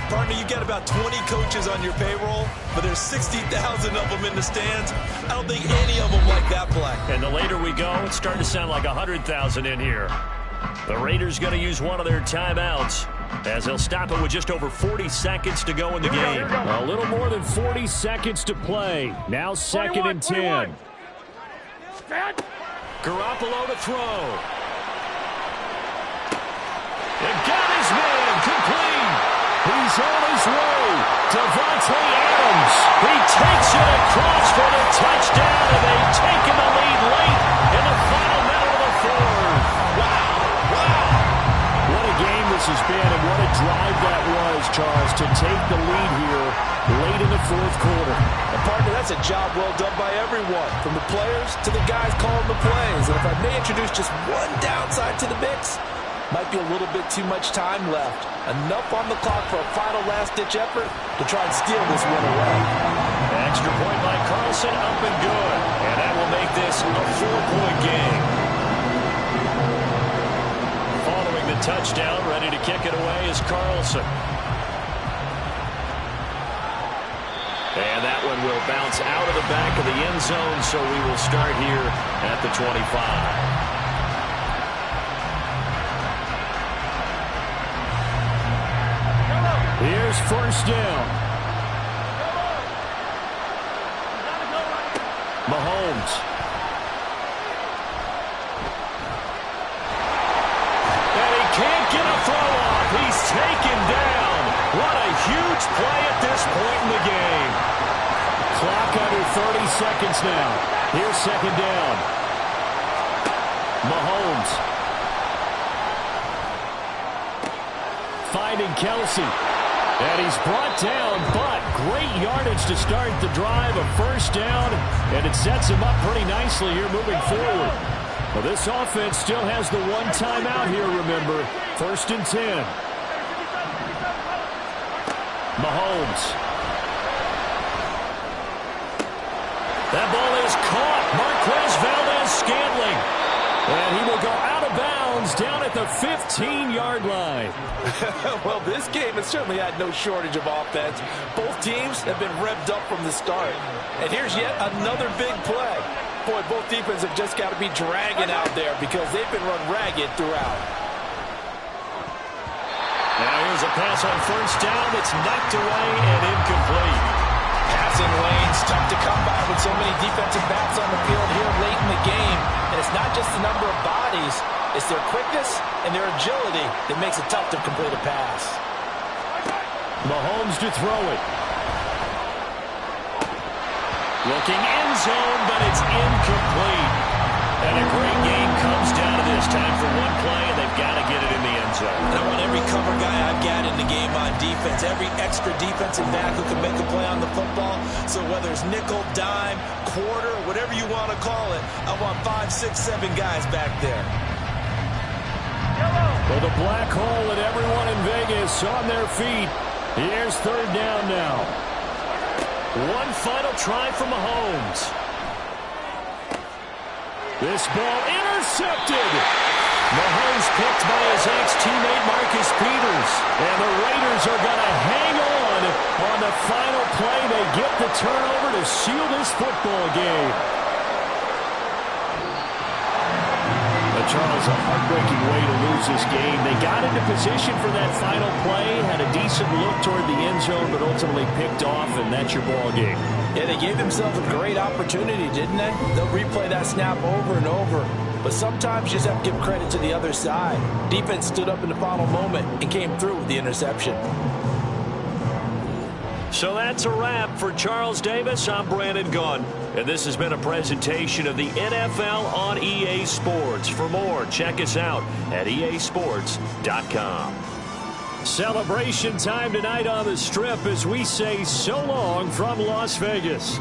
Partner, you got about 20 coaches on your payroll, but there's 60,000 of them in the stands. I don't think any of them like that play. And the later we go, it's starting to sound like 100,000 in here. The Raiders going to use one of their timeouts as they'll stop it with just over 40 seconds to go in the game. A little more than 40 seconds to play. Now 2nd and 10. Garoppolo to throw. And got his man complete. He's on his way. Devontae Adams. He takes it across for the touchdown, and they've taken the lead late in the final minute of the 4th. Wow. What a game this has been, and what a drive that was, Charles, to take the lead here late in the 4th quarter. And partner, that's That's a job well done by everyone, from the players to the guys calling the plays. And if I may introduce just one downside to the mix, might be a little bit too much time left. Enough on the clock for a final last-ditch effort to try and steal this one away. Extra point by Carlson, up and good. And that will make this a 4-point game. Following the touchdown, ready to kick it away is Carlson. And that one will bounce out of the back of the end zone, so we will start here at the 25. Here's first down. Mahomes. And he can't get a throw off. He's taken down. What a huge play at this point in the game. Clock under 30 seconds now. Here's second down. Mahomes. Finding Kelsey. And he's brought down, but great yardage to start the drive. A first down, and it sets him up pretty nicely here moving forward. Well, this offense still has the one timeout here, remember. 1st and 10. Mahomes. That ball is caught. Marquez Valdes-Scantling. And he will go out of bounds down at the 15-yard line. Well, this game has certainly had no shortage of offense. Both teams have been revved up from the start. And here's yet another big play. Boy, both defenses have just got to be dragging out there because they've been run ragged throughout. Now here's a pass on first down. It's knocked away and incomplete. Passing lanes tough to come by with so many defensive backs on the field here late in the game. And it's not just the number of bodies, it's their quickness and their agility that makes it tough to complete a pass. Mahomes to throw it. Looking end zone, but it's incomplete. And a great game comes down to this. Time for one play, and they've got to get it in the end zone. And I want every cover guy I've got in the game on defense, every extra defensive back who can make a play on the football. So whether it's nickel, dime, quarter, whatever you want to call it, I want 5, 6, 7 guys back there. Well, the black hole and everyone in Vegas on their feet. Here's third down now. One final try for Mahomes. This ball intercepted. Mahomes picked by his ex-teammate Marcus Peters. And the Raiders are going to hang on the final play. They get the turnover to seal this football game. Charles, a heartbreaking way to lose this game. They got into position for that final play, had a decent look toward the end zone, but ultimately picked off, and that's your ball game. Yeah, they gave themselves a great opportunity, didn't they? They'll replay that snap over and over. But sometimes you just have to give credit to the other side. Defense stood up in the final moment and came through with the interception. So that's a wrap for Charles Davis. I'm Brandon Gunn. And this has been a presentation of the NFL on EA Sports. For more, check us out at easports.com. Celebration time tonight on the Strip as we say so long from Las Vegas.